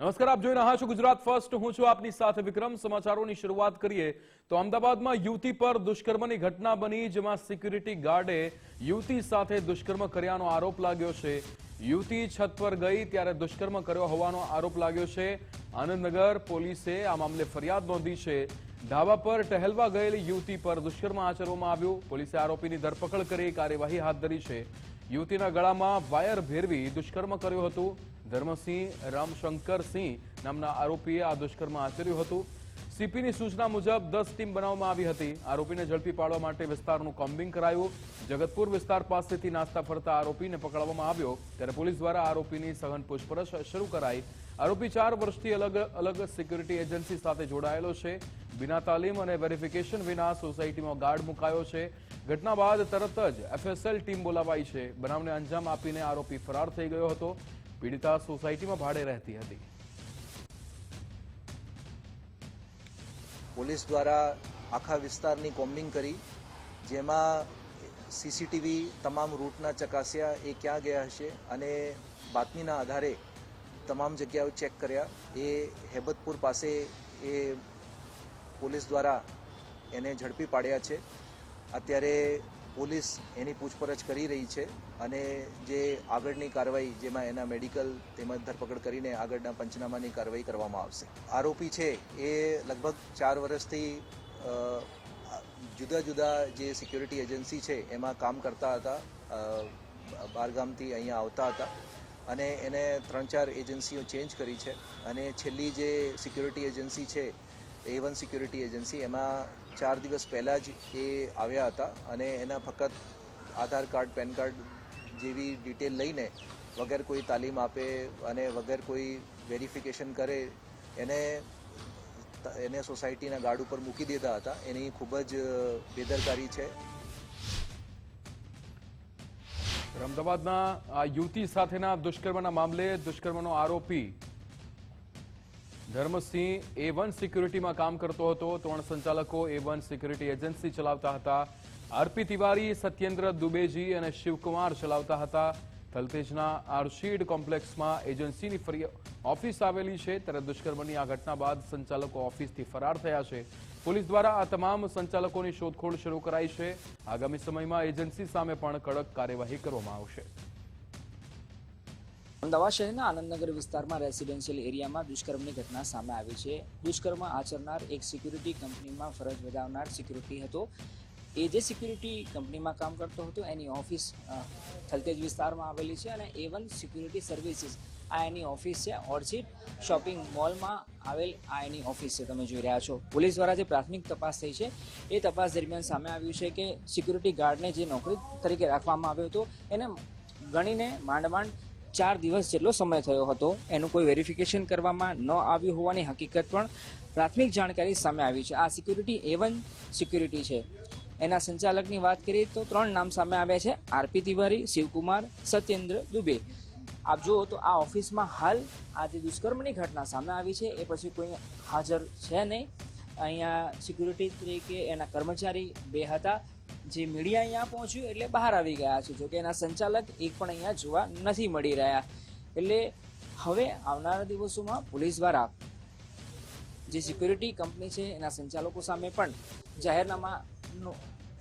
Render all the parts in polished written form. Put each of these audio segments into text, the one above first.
નમસ્કાર, આપ જોઈ રહ્યા છો ગુજરાત ફર્સ્ટ। હું છું આપની સાથે વિક્રમ। સમાચારોની શરૂઆત કરીએ તો અમદાવાદમાં યુવતી પર દુષ્કર્મની ઘટના બની, જેમાં સિક્યુરિટી ગાર્ડે યુવતી સાથે દુષ્કર્મ કર્યાનો આરોપ લાગ્યો છે। યુવતી છત પર ગઈ ત્યારે દુષ્કર્મ કર્યો હોવાનો આરોપ લાગ્યો છે। આનંદનગર પોલીસે આ મામલે ફરિયાદ નોંધી છે। ધાબા પર ટહેલવા ગયેલી યુવતી પર દુષ્કર્મ આચરવામાં આવ્યું। પોલીસે આરોપીની ધરપકડ કરી કાર્યવાહી હાથ ધરી છે। યુવતીના ગળામાં વાયર ભેરવી દુષ્કર્મ કર્યું હતું। ધર્મસિંહ રામશંકરસિંહ નામના આરોપીએ આ દુષ્કર્મ આચર્યું હતું। સીપીની સૂચના મુજબ 10 ટીમ બનાવવામાં આવી હતી। આરોપીને ઝડપી પાડવા માટે વિસ્તારનું કોમ્બિંગ કરાયું। જગતપુર વિસ્તાર પાસેથી નાસ્તા ફરતા આરોપીને પકડવામાં આવ્યો, ત્યારે પોલીસ દ્વારા આરોપીની સઘન પૂછપરછ શરૂ કરાઈ। આરોપી 4 વર્ષથી અલગ અલગ સિક્યુરિટી એજન્સી સાથે જોડાયેલો છે। બિના તાલીમ અને વેરિફિકેશન વિના સોસાયટીમાં ગાર્ડ મુકાયો છે। ઘટના બાદ તરત જ એફએસએલ ટીમ બોલાવાઈ છે। બનાવને અંજામ આપીને આરોપી ફરાર થઈ ગયો હતો। પીડિતા સોસાયટીમાં ભાડે રહેતી હતી। પોલીસ દ્વારા આખા વિસ્તારની કોમ્બિંગ કરી, જેમાં સીસીટીવી તમામ રૂટના ચકાસ્યા, એ ક્યાં ગયા હશે, અને બાતમીના આધારે તમામ જગ્યાઓ ચેક કર્યા। એ હેબતપુર પાસે એ પોલીસ દ્વારા એને ઝડપી પાડ્યા છે। અત્યારે પોલીસ એની પૂછપરછ કરી રહી છે અને જે આગળની કાર્યવાહી, જેમાં એના મેડિકલ તેમજ ધરપકડ કરીને આગળના પંચનામાની કાર્યવાહી કરવામાં આવશે। આરોપી છે એ લગભગ 4 વર્ષથી જુદા જુદા જે સિક્યુરિટી એજન્સી છે એમાં કામ કરતા હતા। બહારગામથી અહીંયા આવતા હતા અને એને 3-4 એજન્સીઓ ચેન્જ કરી છે, અને છેલ્લી જે સિક્યુરિટી એજન્સી છે A1 સિક્યુરિટી એજન્સી, એમાં 4 દિવસ પહેલાં જ એ આવ્યા હતા અને એના ફક્ત આધાર કાર્ડ, પેન કાર્ડ જેવી ડિટેલ લઈને વગર કોઈ તાલીમ આપે અને વગર કોઈ વેરિફિકેશન કરે એને સોસાયટીના ગાર્ડ ઉપર મૂકી દીધા હતા। એની ખૂબ જ બેદરકારી છે। અમદાવાદના આ યુવતી સાથેના દુષ્કર્મના મામલે દુષ્કર્મનો આરોપી ધર્મસિંહ A1 સિક્યુરિટીમાં કામ કરતો હતો। 3 સંચાલકો A1 સિક્યુરિટી એજન્સી ચલાવતા હતા। આરપી તિવારી, સત્યેન્દ્ર દુબેજી અને શિવકુમાર ચલાવતા હતા। થલતેજના આર્શીડ કોમ્પ્લેક્સમાં એજન્સીની ઓફિસ આવેલી છે, ત્યારે દુષ્કર્મની આ ઘટના બાદ સંચાલકો ઓફિસથી ફરાર થયા છે। પોલીસ દ્વારા આ તમામ સંચાલકોની શોધખોળ શરૂ કરાઈ છે। આગામી સમયમાં એજન્સી સામે પણ કડક કાર્યવાહી કરવામાં આવશે। અમદાવાદ શહેરના આનંદનગર વિસ્તારમાં રેસિડેન્શિયલ એરિયામાં દુષ્કર્મની ઘટના સામે આવી છે। દુષ્કર્મ આચરનાર એક સિક્યુરિટી કંપનીમાં ફરજ બજાવનાર સિક્યુરિટી હતો। એ જે સિક્યુરિટી કંપનીમાં કામ કરતો હતો એની ઓફિસ થલતેજ વિસ્તારમાં આવેલી છે, અને A1 સિક્યુરિટી સર્વિસીસ આ એની ઓફિસ છે। ઓર્ચિડ શોપિંગ મોલમાં આવેલ આ એની ઓફિસ છે, તમે જોઈ રહ્યા છો। પોલીસ દ્વારા જે પ્રાથમિક તપાસ થઈ છે એ તપાસ દરમિયાન સામે આવ્યું છે કે સિક્યુરિટી ગાર્ડને જે નોકરી તરીકે રાખવામાં આવ્યો હતો એને ગણીને માંડ 4 દિવસ જેટલો સમય થયો હતો। એનું કોઈ વેરિફિકેશન કરવામાં ન આવ્યું હોવાની હકીકત પણ પ્રાથમિક જાણકારી સામે આવી છે। આ સિક્યુરિટી A1 સિક્યુરિટી છે, એના સંચાલકની વાત કરીએ તો 3 નામ સામે આવ્યા છે: આરપી તિવારી, શિવકુમાર, સત્યેન્દ્ર દુબે। આપ જુઓ તો આ ઓફિસમાં હાલ આ જે દુષ્કર્મની ઘટના સામે આવી છે એ પછી કોઈ હાજર છે નહીં। અહીંયા સિક્યુરિટી તરીકે એના કર્મચારી 2 હતા, જે મીડિયા અહીંયા પહોંચ્યું એટલે બહાર આવી ગયા છે। જોકે એના સંચાલક એક પણ અહીંયા જોવા નથી મળી રહ્યા। એટલે હવે આવનારા દિવસોમાં પોલીસ દ્વારા જે સિક્યુરિટી કંપની છે એના સંચાલકો સામે પણ જાહેરનામાનો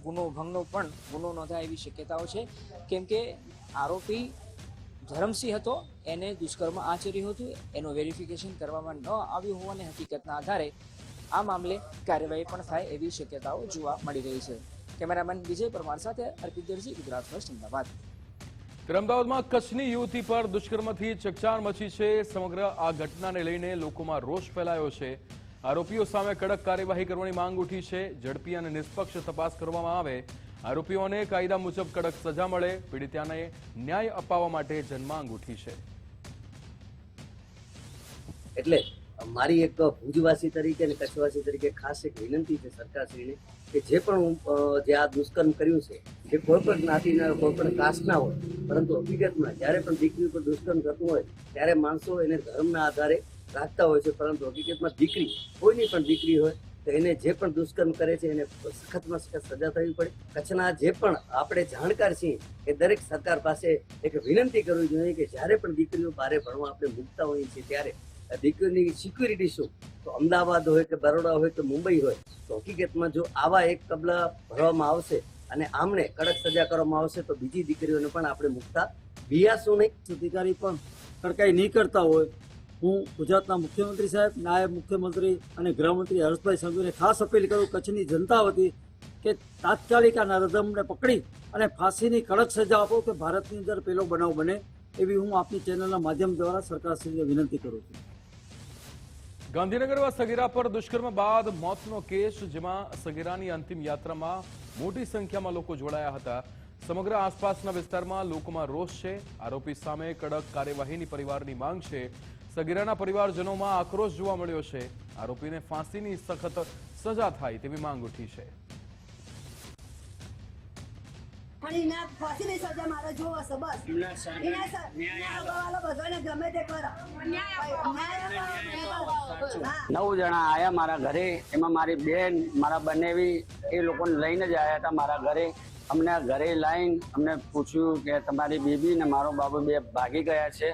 ભંગનો પણ ગુનો નોંધાય એવી શક્યતાઓ છે, કેમ કે આરોપી ધરમસિંહ હતો, એને દુષ્કર્મ આચર્યું હતું, એનું વેરિફિકેશન કરવામાં ન આવ્યું હોવાની હકીકતના આધારે આ મામલે કાર્યવાહી પણ થાય એવી શક્યતાઓ જોવા મળી રહી છે। કેમેરામેન વિજય પરમાર સાથે અર્પિત દરજી, ગુજરાત ફર્સ્ટ, અમદાવાદ। અમદાવાદમાં કચ્છની યુવતી પર દુષ્કર્મથી ચકચાર મચી છે। સમગ્ર આ ઘટનાને લઈને લોકોમાં રોષ ફેલાયો છે। આરોપીઓ સામે કડક કાર્યવાહી કરવાની માંગ ઉઠી છે। ઝડપી અને નિષ્પક્ષ તપાસ કરવામાં આવે, આરોપીઓને કાયદા મુજબ કડક સજા મળે, પીડિતાને ન્યાય અપાવવા માટે જનમાંગ ઉઠી છે। એટલે મારી એક ભુજવાસી તરીકે અને કચ્છવાસી તરીકે ખાસ એક વિનંતી છે સરકારશ્રીને કે જે પણ જે આ દુષ્કર્મ કર્યું છે એ કોઈ પણ જ્ઞાતિના, કોઈ પણ કાસ્ટના હોય, પરંતુ હકીકતમાં જ્યારે પણ દીકરી ઉપર દુષ્કર્મ થતું હોય ત્યારે માણસો એને ધર્મના આધારે રાખતા હોય છે, પરંતુ હકીકતમાં દીકરી, કોઈની પણ દીકરી હોય તો એને જે પણ દુષ્કર્મ કરે છે એને સખતમાં સખત સજા થવી પડે। કચ્છના જે પણ આપણે જાણકાર છીએ એ દરેક સરકાર પાસે એક વિનંતી કરવી જોઈએ કે જ્યારે પણ દીકરીઓ બહાર ભણવા આપણે મૂકતા હોઈએ છીએ ત્યારે દીકરીની સિક્યુરિટી શું? તો અમદાવાદ હોય કે બરોડા હોય કે મુંબઈ હોય, તો હકીકતમાં જો આવા એક કબલા ભરવામાં આવશે અને આમને કડક સજા કરવામાં આવશે તો બીજી દીકરીઓને પણ આપણે મુકતા બિયાશું નહીં. અધિકારી પણ કડકાઈ નહીં કરતા હોય, હું ગુજરાતના મુખ્યમંત્રી સાહેબ, નાયબ મુખ્યમંત્રી અને ગૃહમંત્રી હર્ષભાઈ સંઘવીને ખાસ અપીલ કરું કચ્છની જનતા વતી કે તાત્કાલિક આ નરાધમને પકડી અને ફાંસીની કડક સજા આપો કે ભારતની અંદર પેલો બનાવ બને, એવી હું આપની ચેનલના માધ્યમ દ્વારા સરકારશ્રીને વિનંતી કરું છું. ગાંધીનગરમાં સગીરા પર દુષ્કર્મ બાદ મોતનો કેસ, જેમાં સગીરાની અંતિમ યાત્રામાં મોટી સંખ્યામાં લોકો જોડાયા હતા. સમગ્ર આસપાસના વિસ્તારમાં લોકોમાં રોષ છે. આરોપી સામે કડક કાર્યવાહીની પરિવારની માંગ છે. સગીરાના પરિવારજનોમાં આક્રોશ જોવા મળ્યો છે. આરોપીને ફાંસીની સખત સજા થાય તેવી માંગ ઉઠી છે. પણ એના ફાંસીની સજા મારે જોવો છે બસ. ન્યાય બધાને ગમે તે કરો. 9 જણા આયા મારા ઘરે, એમાં મારી બેન, મારા બનેવી, એ લોકોને લઈને જ આવ્યા હતા મારા ઘરે. અમને ઘરે લાવીને અમને પૂછ્યું કે તમારી બેબી ને મારો બાબુ બે ભાગી ગયા છે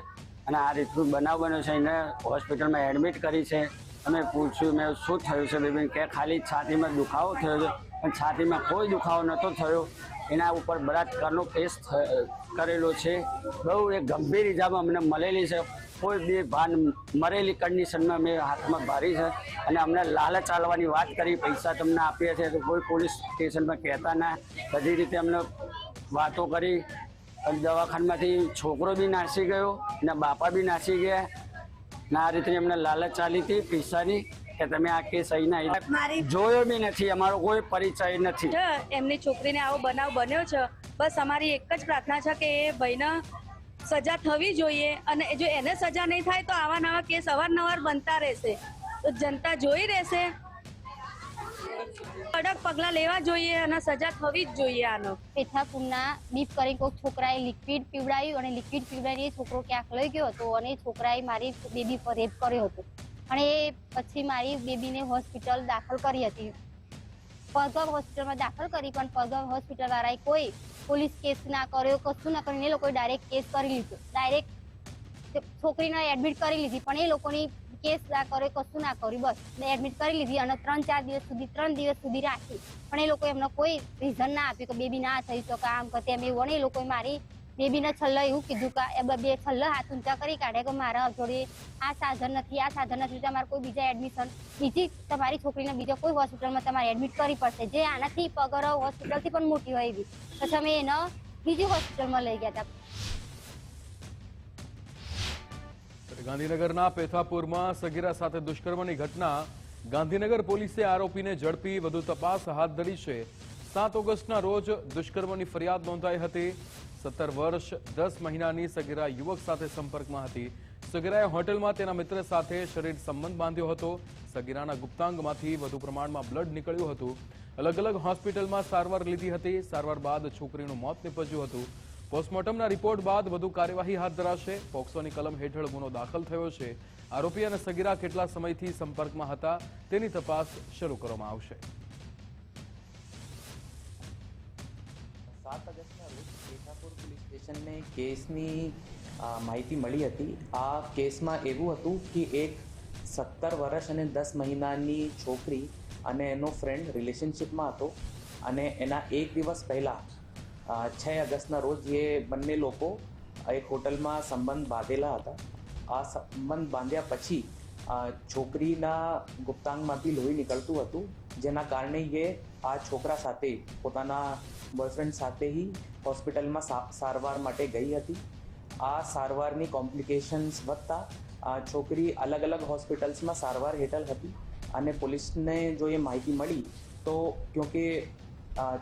અને આ રીતનું બનાવ બન્યો છે, એને હોસ્પિટલમાં એડમિટ કરી છે. અમે પૂછ્યું મેં શું થયું છે બેબીને, કે ખાલી છાતીમાં દુખાવો થયો છે, પણ છાતીમાં કોઈ દુખાવો નહોતો થયો. એના ઉપર બળાત્કારનો કેસ કરેલો છે. બહુ એક ગંભીર ઇજામાં અમને મળેલી છે. કોઈ બે ભાન મરેલી કન્ડિશનમાં મેં હાથમાં ભારી છે અને અમને લાલચ ચાલવાની વાત કરી, પૈસા તમને આપીએ છીએ તો કોઈ પોલીસ સ્ટેશનમાં કહેતા ના, બધી રીતે અમને વાતો કરી. દવાખાનામાંથી છોકરો બી નાસી ગયો અને બાપા બી નાસી ગયા ને આ રીતે અમને લાલચ ચાલી હતી પૈસાની કે તમે આ કેસ અહીંના જોયો બી નથી, અમારો કોઈ પરિચય નથી. એમની છોકરીને આવો બનાવ બન્યો છે, બસ અમારી એક જ પ્રાર્થના છે કે એ ભાઈને સજા થવી જોઈએ અને જો એને સજા નહીં થાય તો આવા નવા કેસ અવારનવાર બનતા રહેશે. તો જનતા જોઈ રહેશે. કડક પગલાં લેવા જોઈએ અને સજા થવી જ જોઈએ. આનો પેથાપુરના બીપ કરી કોઈક છોકરાએ લિક્વિડ પીવડાવ્યું અને લિક્વિડ પીવડાવીને છોકરો ક્યાંક લઈ ગયો હતો અને છોકરાએ મારી બેબી પર રેપ કર્યો હતો અને એ પછી મારી બેબીને હોસ્પિટલ દાખલ કરી હતી. પગમ હોસ્પિટલમાં દાખલ કરી, પણ પગમ હોસ્પિટલ વાળાએ કોઈ પોલીસ કેસ ના કર્યો, કશું ના કરીને એ લોકોએ ડાયરેક્ટ કેસ કરી લીધો. ડાયરેક્ટ છોકરીને એડમિટ કરી લીધી, પણ એ લોકોની કેસ ના કર્યો, કશું ના કર્યું, બસ એડમિટ કરી લીધી અને 3 દિવસ સુધી રાખી. પણ એ લોકોએ એમને કોઈ રીઝન ના આપ્યું કે બેબી ના થઈ શકે, આમ કે તેમ એવું. એ લોકોએ મારી બેબીને છલ્લે એવું કીધું કે બે છલ્લે હાથ ઊંચા કરી કાઢે કે મારા જોડે આ સાધન નથી, તમારે કોઈ બીજા એડમિશન, બીજી તમારી છોકરીને બીજા કોઈ હોસ્પિટલમાં તમારે એડમિટ કરવી પડશે, જે આનાથી પગર હોસ્પિટલથી પણ મોટી હોય એવી. પછી અમે એને બીજી હોસ્પિટલમાં લઈ ગયા હતા. ગાંધીનગરના પેથાપુરમાં સગીરા સાથે દુષ્કર્મની ઘટના. ગાંધીનગર પોલીસે આરોપીને ઝડપી વધુ તપાસ હાથ ધરી છે. 7 ઓગસ્ટના રોજ દુષ્કર્મની ફરિયાદ નોંધાઈ હતી. 17 વર્ષ 10 મહિનાની સગીરા યુવક સાથે સંપર્કમાં હતી. સગીરાએ હોટેલમાં તેના મિત્ર સાથે શરીર સંબંધ બાંધ્યો હતો. સગીરાના ગુપ્તાંગમાંથી વધુ પ્રમાણમાં બ્લડ નીકળ્યું હતું. અલગ અલગ હોસ્પિટલમાં સારવાર લીધી હતી. સારવાર બાદ છોકરીનું મોત નીપજ્યું હતું. પોસ્ટમોર્ટમના રિપોર્ટ બાદ વધુ કાર્યવાહી હાથ ધરાશે. પોક્સોની કલમ હેઠળ ગુનો દાખલ થયો છે. આરોપી અને સગીરા કેટલા સમયથી સંપર્કમાં હતા તેની તપાસ શરૂ કરવામાં આવશે. 7 ઓગસ્ટના રોજ પેથાપુર પોલીસ સ્ટેશનને કેસની માહિતી મળી હતી. આ કેસમાં એવું હતું કે એક 17 વર્ષ અને 10 મહિનાની છોકરી અને એનો ફ્રેન્ડ રિલેશનશિપમાં હતો અને એના એક દિવસ પહેલાં 6 ઓગસ્ટના રોજ એ બંને લોકો એક હોટલમાં સંબંધ બાંધેલા હતા. આ સંબંધ બાંધ્યા પછી છોકરીના ગુપ્તાંગમાંથી લોહી નીકળતું હતું, જેના કારણે એ આ છોકરા સાથે પોતાના બોયફ્રેન્ડ સાથે હોસ્પિટલમાં સારવાર માટે ગઈ હતી. આ સારવારની કોમ્પ્લિકેશન્સ વધતા છોકરી અલગ અલગ હોસ્પિટલ્સમાં સારવાર હેઠળ હતી અને પોલીસને જો એ માહિતી મળી તો ક્યોંકિ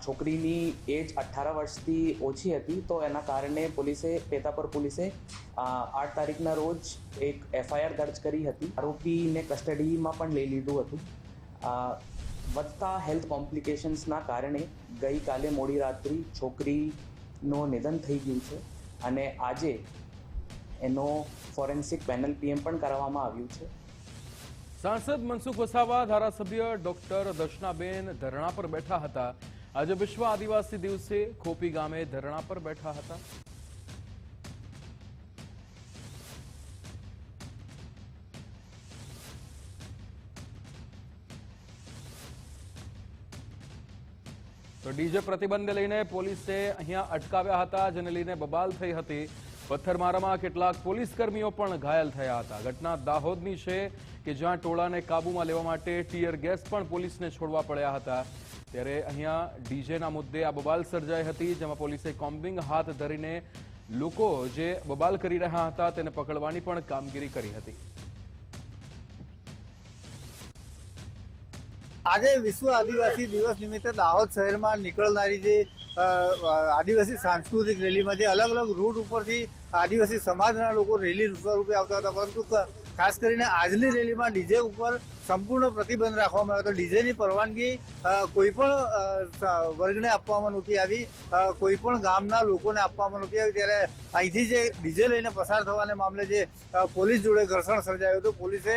છોકરીની એજ 18 વર્ષથી ઓછી હતી, તો એના કારણે પેથાપુર પોલીસે 8 તારીખના રોજ એક FIR દર્જ કરી હતી. આરોપીને કસ્ટડીમાં પણ લઈ લીધું હતું. વધતા હેલ્થ કોમ્પ્લિકેશન્સના કારણે ગઈકાલે મોડી રાત્રિ છોકરીનું નિધન થઈ ગયું છે અને આજે એનો ફોરેન્સિક પેનલ PM પણ કરવામાં આવ્યું છે. સાંસદ મનસુખ વસાવા, ધારાસભ્ય ડોક્ટર દર્શનાબેન ધરણા પર બેઠા હતા. આજે વિશ્વ આદિવાસી દિવસે ખોપી ગામે ધરણા પર બેઠા હતા. તો ડીજે પ્રતિબંધને લઈને પોલીસે અહીંયા અટકાવ્યા હતા, જેને લઈને બબાલ થઈ હતી. પથ્થરમારામાં કેટલાક પોલીસ કર્મીઓ પણ ઘાયલ થયા હતા. ઘટના દાહોદની છે કે જ્યાં ટોળાને કાબૂમાં લેવા માટે ટીયર ગેસ પણ પોલીસને છોડવા પડ્યા હતા. ત્યારે અહીંયા ડીજેના મુદ્દે આ બબાલ સર્જાઈ હતી, જેમાં પોલીસે કોમ્બિંગ હાથ ધરીને લોકો જે બબાલ કરી રહ્યા હતા તેને પકડવાની પણ કામગીરી કરી હતી. આજે વિશ્વ આદિવાસી દિવસ નિમિત્તે દાહોદ શહેરમાં નીકળનારી જે આદિવાસી સાંસ્કૃતિક રેલીમાં જે અલગ અલગ રૂટ ઉપરથી આદિવાસી સમાજના લોકો રેલી સ્વરૂપે આવતા હતા, પરંતુ ખાસ કરીને આજની રેલીમાં ડીજે ઉપર સંપૂર્ણ પ્રતિબંધ રાખવામાં આવ્યો હતો. ડીજેની પરવાનગી કોઈ પણ વર્ગને આપવામાં નહોતી આવી, કોઈ પણ ગામના લોકોને આપવામાં નહોતી આવી. ત્યારે અહીંથી જે ડીજે લઈને પસાર થવાને મામલે જે પોલીસ જોડે ઘર્ષણ સર્જાયું હતું. પોલીસે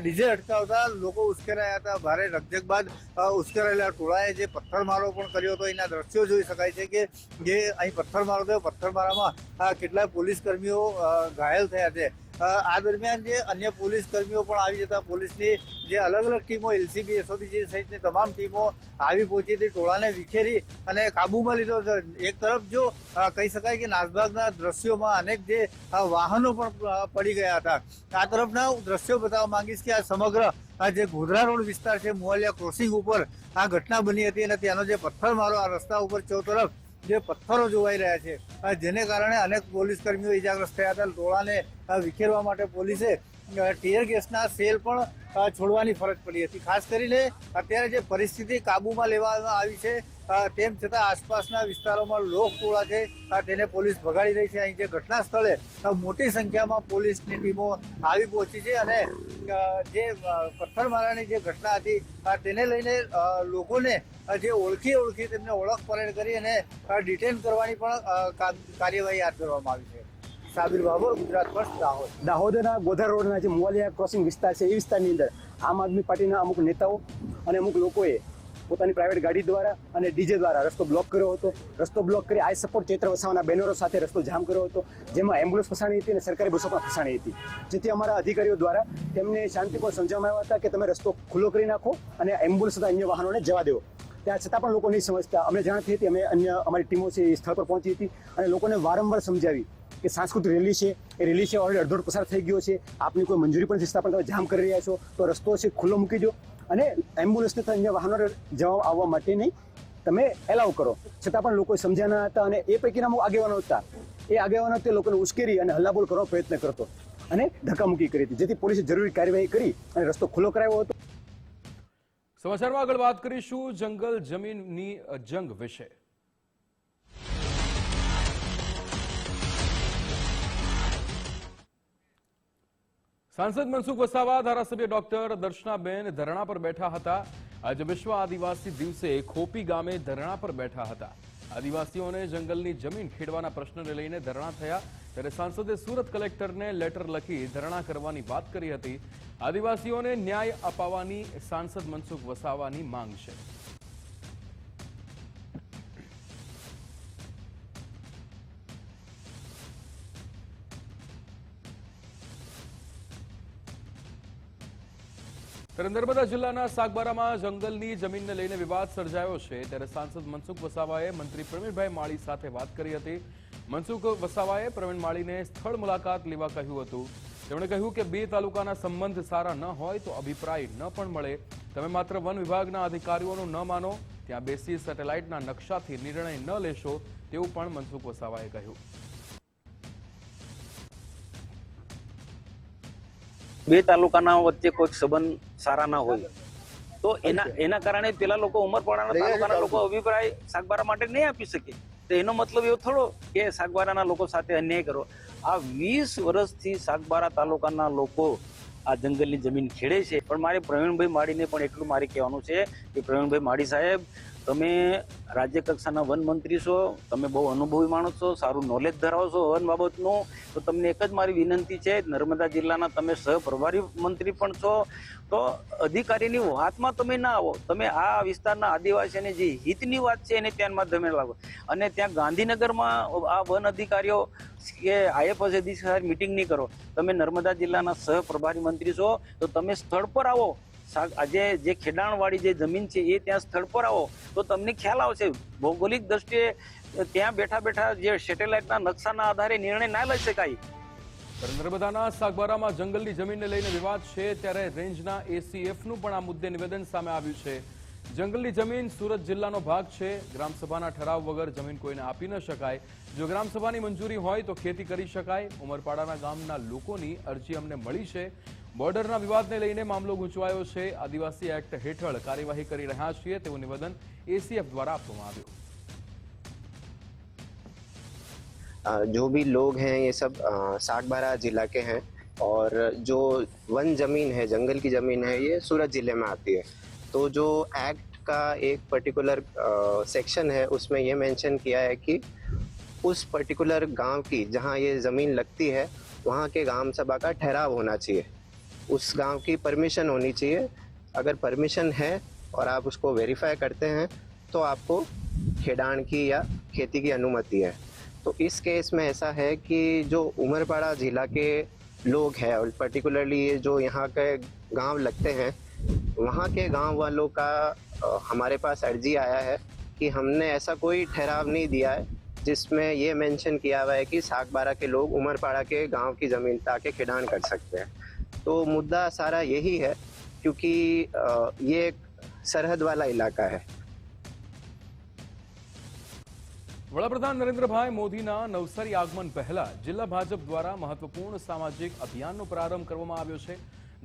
ડીજે અટકાવતા લોકો ઉશ્કેરાયા હતા. ભારે રકઝક બાદ ઉશ્કેરાયેલા ટોળાએ જે પથ્થરમારો પણ કર્યો હતો, એના દ્રશ્યો જોઈ શકાય છે કે જે અહીં પથ્થરમારો થયો, પથ્થરમારામાં કેટલાય પોલીસ કર્મીઓ ઘાયલ થયા છે. આ દરમિયાન જે અન્ય પોલીસ કર્મીઓ પણ આવી જતા પોલીસની જે અલગ અલગ ટીમો એલસીબી એસઓજી સહિતની તમામ ટીમો આવી પહોંચી હતી, ટોળાને વિખેરી અને કાબૂમાં લીધો છે. એક તરફ જો કહી શકાય કે નાસભાગના દ્રશ્યોમાં અનેક જે વાહનો પણ પડી ગયા હતા. આ તરફના દ્રશ્યો બતાવવા માંગીશ કે આ સમગ્ર જે ગોધરા રોડ વિસ્તાર છે, મોવાલિયા ક્રોસિંગ ઉપર આ ઘટના બની હતી અને ત્યાંનો જે પથ્થરમારો આ રસ્તા ઉપર ચોતરફ જે પથ્થરો જોવાઈ રહ્યા છે, જેને કારણે અનેક પોલીસ કર્મીઓ ઇજાગ્રસ્ત થયા હતા. ટોળાને વિખેરવા માટે પોલીસે ટીયર ગેસના સેલ પણ છોડવાની ફરજ પડી હતી. ખાસ કરીને અત્યારે જે પરિસ્થિતિ કાબૂમાં લેવામાં આવી છે, તેમ છતાં આસપાસના વિસ્તારોમાં લોક ટોળા છે તેને પોલીસ ભગાડી રહી છે. અહીં જે ઘટના સ્થળે મોટી સંખ્યામાં પોલીસની ટીમો આવી પહોંચી છે અને જે પથ્થરમારાની જે ઘટના હતી તેને લઈને લોકોને જે ઓળખી તેમને ઓળખ પરેડ કરી અને ડિટેન કરવાની પણ કાર્યવાહી હાથ ધરવામાં આવી છે. સાબિર બાબર, ગુજરાત ફર્સ્ટ, દાહોદ. દાહોદના ગોધરા રોડના જે મોવાલિયા ક્રોસિંગ વિસ્તાર છે, એ વિસ્તારની અંદર આમ આદમી પાર્ટીના અમુક નેતાઓ અને અમુક લોકોએ પોતાની પ્રાઇવેટ ગાડી દ્વારા અને ડીજે દ્વારા રસ્તો બ્લોક કર્યો હતો. રસ્તો બ્લોક કરી આઈ સપોર્ટ ચૈત્ર વસાવાના બેનરો સાથે રસ્તો જામ કર્યો હતો, જેમાં એમ્બ્યુલન્સ ફસાણી હતી અને સરકારી બસો પણ ફસાણી હતી. જેથી અમારા અધિકારીઓ દ્વારા તેમને શાંતિપૂર્વક સમજાવવામાં આવ્યા હતા કે તમે રસ્તો ખુલ્લો કરી નાખો અને એમ્બ્યુલન્સ તથા અન્ય વાહનોને જવા દેવો. ત્યાં છતાં પણ લોકો નહીં સમજતા. અમને જાણતી હતી, અમે અન્ય અમારી ટીમો છે એ સ્થળ પર પહોંચી હતી અને લોકોને વારંવાર સમજાવી કે સાંસ્કૃતિક રેલી છે, એ રેલી છે ઓલરેડી અડધો પસાર થઈ ગયો છે, આપની કોઈ મંજૂરી પણ છતાં પણ તમે જામ કરી રહ્યા છો, તો રસ્તો છે ખુલ્લો મૂકી દો અને એમ્બ્યુલન્સ તથા અન્ય વાહનો જવા આવવા માટે નહીં તમે એલાવ કરો. છતાં પણ લોકો સમજ્યા ન હતા અને એ પૈકીના અમુક આગેવાનો હતા, એ આગેવાનો તે લોકોને ઉશ્કેરી અને હલ્લાબોલ કરવાનો પ્રયત્ન કરતો અને ધક્કામુક્કી કરી હતી, જેથી પોલીસે જરૂરી કાર્યવાહી કરી અને રસ્તો ખુલ્લો કરાવ્યો હતો. સમાચારમાં આગળ વાત કરીશું જંગલ જમીનની જંગ વિશે. સાંસદ મનસુખ વસાવા, ધારાસભ્ય ડોક્ટર દર્શનાબેન ધરણા પર બેઠા હતા. આજે વિશ્વ આદિવાસી દિવસે ખોપી ગામે ધરણા પર બેઠા હતા. આદિવાસીઓને જંગલની જમીન ખેડવાના પ્રશ્નને લઈને ધરણા થયા, ત્યારે સાંસદે સુરત કલેક્ટરને લેટર લખી ધરણા કરવાની વાત કરી હતી. આદિવાસીઓને ન્યાય અપાવવાની સાંસદ મનસુખ વસાવાની માંગ છે. નર્મદા જિલ્લાના સાગબારામાં જંગલની જમીનને લઈને વિવાદ સર્જાયો છે, ત્યારે સાંસદ મનસુખ વસાવાએ મંત્રી પ્રવીણભાઈ માળી સાથે વાત કરી હતી. મનસુખ વસાવાએ પ્રવીણ માળીને સ્થળ મુલાકાત લેવા કહ્યું હતું. તેમણે કહ્યું કે બે તાલુકાના સંબંધ સારા ન હોય તો અભિપ્રાય ન પણ મળે. તમે માત્ર વન વિભાગના અધિકારીઓનું ન માનો, ત્યાં બેસી સેટેલાઇટના નકશાથી નિર્ણય ન લેશો, તેવું પણ મનસુખ વસાવાએ કહ્યું. બે તાલુકાના વચ્ચે કોઈ સંબંધ સારા ના હોય તો એના કારણે પેલા લોકો ઉમરપાડાના તાલુકાના લોકો અભિપ્રાય સાગબારા માટે નહીં આપી શકે. તો એનો મતલબ એવો થોડો કે સાગબારાના લોકો સાથે અન્યાય કરો. આ 20 વર્ષથી સાગબારા તાલુકાના લોકો આ જંગલની જમીન ખેડે છે. પણ મારે પ્રવીણભાઈ માળીને પણ એટલું મારે કહેવાનું છે કે પ્રવીણભાઈ માળી સાહેબ, તમે રાજ્ય કક્ષાના વન મંત્રી છો, તમે બહુ અનુભવી માણસ છો, સારું નોલેજ ધરાવો છો વન બાબતનું, તો તમને એક જ મારી વિનંતી છે, નર્મદા જિલ્લાના તમે સહપ્રભારી મંત્રી પણ છો, તો અધિકારીની વાતમાં તમે ના આવો. તમે આ વિસ્તારના આદિવાસીઓને જે હિતની વાત છે એને ધ્યાનમાં તમે લાવો. અને ત્યાં ગાંધીનગરમાં આ વન અધિકારીઓ કે આઈએફએસ અધિકારી મિટિંગ નહીં કરો. તમે નર્મદા જિલ્લાના સહપ્રભારી મંત્રી છો, તો તમે સ્થળ પર આવો, આજે જે ખેડાણવાળી જે જમીન છે એ ત્યાં સ્થળ પર આવો તો તમને ખ્યાલ આવશે. ભૌગોલિક દ્રષ્ટિએ ત્યાં બેઠા બેઠા જે સેટેલાઇટના નકશાના આધારે નિર્ણય ના લઈ શકાય. નર્મદાના સાગબારામાં જંગલની જમીનને લઈને વિવાદ છે, ત્યારે રેન્જના એસીએફનું પણ આ મુદ્દે નિવેદન સામે આવ્યું છે. જંગલની જમીન સુરત જિલ્લાનો ભાગ છે. ગ્રામસભાના ઠરાવ વગર જમીન કોઈને આપી ન શકાય. જો ગ્રામસભાની મંજૂરી હોય તો ખેતી કરી શકાય. ઉમરપાડાના ગામના લોકોની અરજી અમને મળી છે. બોર્ડરના વિવાદને લઈને મામલો ગૂંચવાયો છે. આદિવાસી એક્ટ હેઠળ કાર્યવાહી કરી રહ્યા છીએ તેવું નિવેદન એસીએફ દ્વારા આપવામાં આવ્યું. जो भी लोग हैं ये सब सागबारा जिला के हैं और जो वन जमीन है, जंगल की जमीन है, ये सूरत जिले में आती है. तो जो एक्ट का एक पर्टिकुलर सेक्शन है उसमें ये मेंशन किया है कि उस पर्टिकुलर गांव की जहां ये ज़मीन लगती है वहां के ग्राम सभा का ठहराव होना चाहिए. उस गांव की परमिशन होनी चाहिए. अगर परमिशन है और आप उसको वेरीफाई करते हैं तो आपको खेडान की या खेती की अनुमति है. तो इस केस में ऐसा है कि जो उमरपाड़ा जिला के लोग हैं और पर्टिकुलरली ये जो यहाँ के गांव लगते हैं वहाँ के गांव वालों का हमारे पास अर्जी आया है कि हमने ऐसा कोई ठहराव नहीं दिया है जिसमें ये मेंशन किया हुआ है कि सागबारा के लोग उमरपाड़ा के गांव की ज़मीन पे आके खेडान कर सकते हैं. तो मुद्दा सारा यही है क्योंकि ये एक सरहद वाला इलाका है. વડાપ્રધાન નરેન્દ્રભાઈ મોદીના નવસારી આગમન પહેલા જિલ્લા ભાજપ દ્વારા મહત્વપૂર્ણ સામાજિક અભિયાનનો પ્રારંભ કરવામાં આવ્યો છે.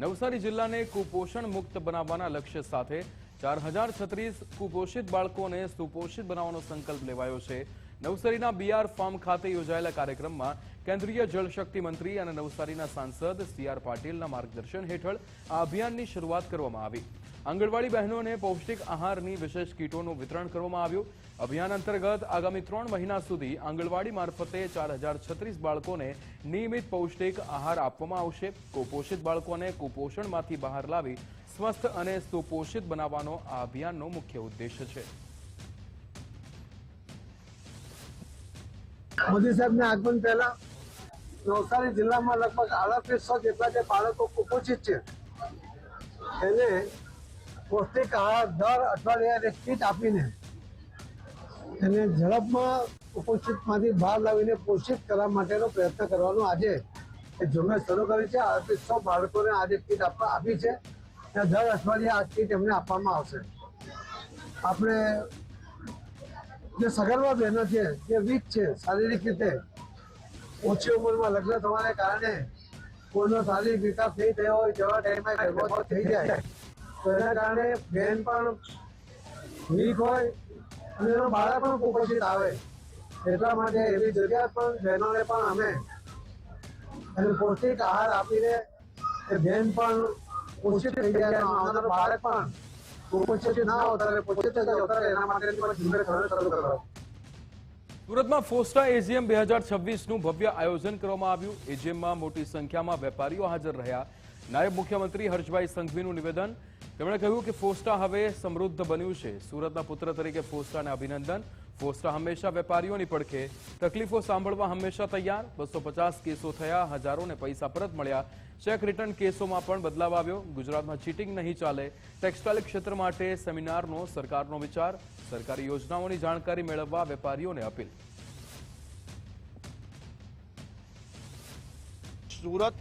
નવસારી જિલ્લાને કુપોષણ મુક્ત બનાવવાના લક્ષ્ય સાથે 4036 કુપોષિત બાળકોને સુપોષિત બનાવવાનો સંકલ્પ લેવાયો છે. નવસારીના બીઆર ફાર્મ ખાતે યોજાયેલા કાર્યક્રમમાં કેન્દ્રીય જળશક્તિ મંત્રી અને નવસારીના સાંસદ CR પાટીલના માર્ગદર્શન હેઠળ આ અભિયાનની શરૂઆત કરવામાં આવી. આંગણવાડી બહેનોને પૌષ્ટિક આહારની વિશેષ કીટોનું વિતરણ કરવામાં આવ્યું. અભિયાન અંતર્ગત આગામી 3 મહિના સુધી આંગણવાડી મારફતે 4036 બાળકોને નિયમિત પૌષ્ટિક આહાર આપવામાં આવશે. કુપોષિત બાળકોને કુપોષણમાંથી બહાર લાવી સ્વસ્થ અને સુપોષિત બનાવવાનો આ અભિયાનનો મુખ્ય ઉદ્દેશ્ય છે. મોદી સાહેબના આગમન પહેલા નવસારી જિલ્લામાં લગભગ 3800 જેટલા જે બાળકો કુપોષિત છે એને પૌષ્ટિક આહાર દર અઠવાડિયે એક કીટ આપીને એને ઝડપમાં કુપોષિતમાંથી બહાર લાવીને પોષિત કરવા માટેનો પ્રયત્ન કરવાનો આજે એક ઝુંબેશ શરૂ કરી છે. 3800 બાળકોને આજે કીટ આપી છે અને દર અઠવાડિયે આ કીટ એમને આપવામાં આવશે. આપણે જે સગર્ભા બહેનો છે, જે વીક છે શારીરિક રીતે, ઓછી ઉંમરમાં લગ્ન થવાને કારણે કોઈનો શારીરિક વિકાસ નહીં થયો હોય, જેવા ટાઈમે ગર્ભવતી થઈ જાય તો એના કારણે બહેન પણ વીક હોય અને એનો બાળક પણ કુપોષિત આવે. એટલા માટે એવી જરૂરિયાત પણ બહેનોને પણ અમે એને પૌષ્ટિક આહાર આપીને એ બહેન પણ પોષિત થઈ જાય, અમારું બાળક પણ કુપોષિત ના હોતા પોષિત હોતા એના માટે શરૂ કરવા. સુરતમાં ફોસ્ટા એજીએમ 2026નું ભવ્ય આયોજન કરવામાં આવ્યું. એજીએમમાં મોટી સંખ્યામાં વેપારીઓ હાજર રહ્યા. નાયબ મુખ્યમંત્રી હર્ષભાઈ સંઘવીનું નિવેદન. તેમણે કહ્યું કે ફોસ્ટા હવે સમૃદ્ધ બન્યું છે. સુરતના પુત્ર તરીકે ફોસ્ટાને અભિનંદન. ફોસ્ટા હંમેશા વેપારીઓની પડખે, તકલીફો સાંભળવા હંમેશા તૈયાર. 250 કેસો થયા, હજારોને પૈસા પરત મળ્યા. ચેક રિટર્ન કેસોમાં પણ બદલાવ આવ્યો. ગુજરાતમાં ચીટિંગ નહીં ચાલે. ટેક્સટાઇલ ક્ષેત્ર માટે સેમિનારનો સરકારનો વિચાર. સરકારી યોજનાઓની જાણકારી મેળવવા વેપારીઓને અપીલ. સુરત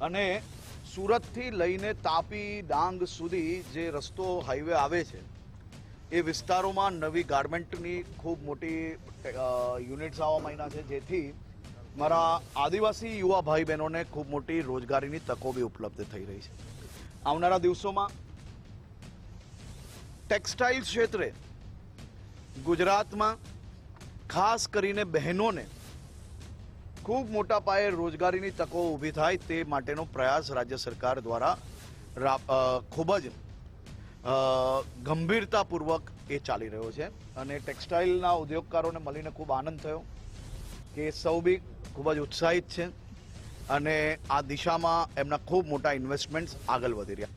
અને સુરતથી લઈને તાપી, ડાંગ સુધી જે રસ્તો હાઈવે આવે છે એ વિસ્તારોમાં નવી ગાર્મેન્ટની ખૂબ મોટી યુનિટ્સ આવવા માંડ્યા છે, જેથી મારા આદિવાસી યુવા ભાઈ બહેનોને ખૂબ મોટી રોજગારીની તકો બી ઉપલબ્ધ થઈ રહી છે. આવનારા દિવસોમાં ટેક્સટાઇલ ક્ષેત્રે ગુજરાતમાં ખાસ કરીને બહેનોને ખૂબ મોટા પાયે રોજગારીની તકો ઊભી થાય તે માટેનો પ્રયાસ રાજ્ય સરકાર દ્વારા ખૂબ જ ગંભીરતાપૂર્વક એ ચાલી રહ્યો છે. અને ટેક્સટાઇલના ઉદ્યોગકારોને મળીને ખૂબ આનંદ થયો કે સૌ બી ખૂબ જ ઉત્સાહિત છે અને આ દિશામાં એમના ખૂબ મોટા ઇન્વેસ્ટમેન્ટ્સ આગળ વધી રહ્યા.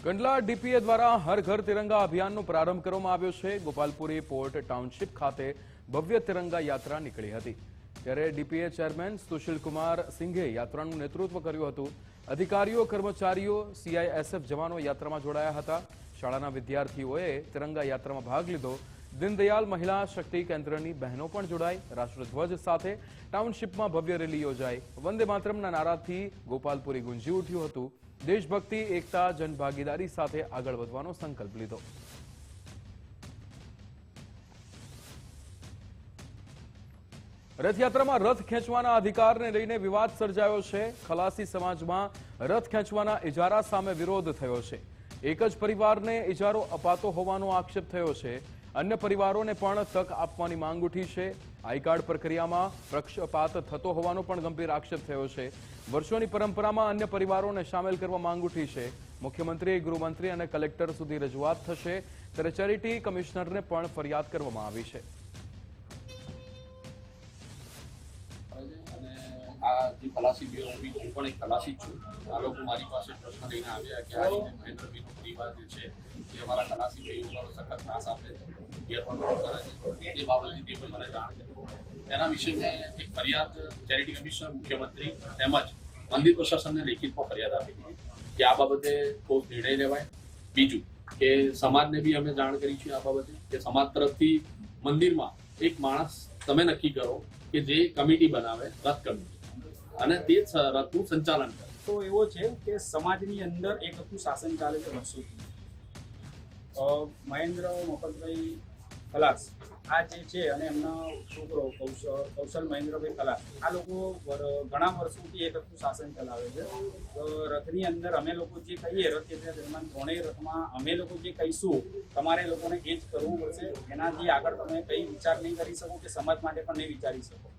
કંડલા ડીપીએ દ્વારા હર ઘર તિરંગા અભિયાનનો પ્રારંભ કરવામાં આવ્યો છે. ગોપાલપુરી પોર્ટ ટાઉનશીપ ખાતે ભવ્ય તિરંગા યાત્રા નીકળી હતી. ત્યારે ડીપીએ ચેરમેન સુશીલ કુમાર સિંઘે યાત્રાનું નેતૃત્વ કર્યું હતું. અધિકારીઓ, કર્મચારીઓ, CISF જવાનો યાત્રામાં જોડાયા હતા. શાળાના વિદ્યાર્થીઓએ તિરંગા યાત્રામાં ભાગ લીધો. દીનદયાલ મહિલા શક્તિ કેન્દ્રની બહેનો પણ જોડાઈ. રાષ્ટ્રધ્વજ સાથે ટાઉનશીપમાં ભવ્ય રેલી યોજાઈ. વંદે માતરમના નારાથી ગોપાલપુરી ગુંજી ઉઠ્યું હતું. દેશભક્તિ, એકતા, જનભાગીદારી સાથે આગળ વધવાનો સંકલ્પ લીધો. રથયાત્રામાં રથ ખેંચવાના અધિકારને લઈને વિવાદ સર્જાયો છે. ખલાસી સમાજમાં રથ ખેંચવાના ઇજારા સામે વિરોધ થયો છે. એક જ પરિવારને ઇજારો અપાતો હોવાનો આક્ષેપ થયો છે. અન્ય પરિવારોને પણ તક આપવાની માંગ ઉઠી છે. આઈ કાર્ડ પ્રક્રિયામાં પક્ષપાત થતો હોવાનો પણ ગંભીર આક્ષેપ થયો છે. વર્ષોની પરંપરામાં અન્ય પરિવારોને સામેલ કરવા માંગ ઉઠી છે. મુખ્યમંત્રી, ગૃહમંત્રી અને કલેક્ટર સુધી રજૂઆત થશે. ત્યારે ચેરિટી કમિશનરને પણ ફરિયાદ કરવામાં આવી છે. આ જે ખલાસી બે હું પણ એક ખલાસી જ છું. આ લોકો મારી પાસે પ્રશ્ન લઈને આવ્યા કે આ રીતે મહેન્દ્રભાઈનો પરિવાર જે છે એ અમારા ખલાસી ભાઈ ઉપર સખત ત્રાસ આપે છે, ગેરવર્તણૂક કરે છે. એ બાબતની તે પણ મને જાણ કરી. એના વિશે મેં એક ફરિયાદ ચેરિટી કમિશનર, મુખ્યમંત્રી તેમજ મંદિર પ્રશાસનને લેખિતમાં ફરિયાદ આપી હતી કે આ બાબતે કોઈ નિર્ણય લેવાય. બીજું કે સમાજને બી અમે જાણ કરી છે આ બાબતે કે સમાજ તરફથી મંદિરમાં એક માણસ તમે નક્કી કરો કે જે કમિટી બનાવે, રથ કમિટી, અને તે રથનું સંચાલન કરે. તો એવો છે કે સમાજની અંદર એક હતું શાસન ચાલે છે વર્ષોથી. મહેન્દ્ર મફતભાઈ ખલાસ આ જે છે અને એમના છોકરો કૌશલ મહેન્દ્રભાઈ ખલાસ, આ લોકો ઘણા વર્ષોથી એક હતું શાસન ચલાવે છે. રથની અંદર અમે લોકો જે કહીએ, રથયાત્રા દરમિયાન ત્રણેય રથમાં અમે લોકો જે કહીશું તમારે લોકોને એ જ કરવું પડશે. એનાથી આગળ તમે કંઈ વિચાર નહીં કરી શકો કે સમાજ માટે પણ નહીં વિચારી શકો.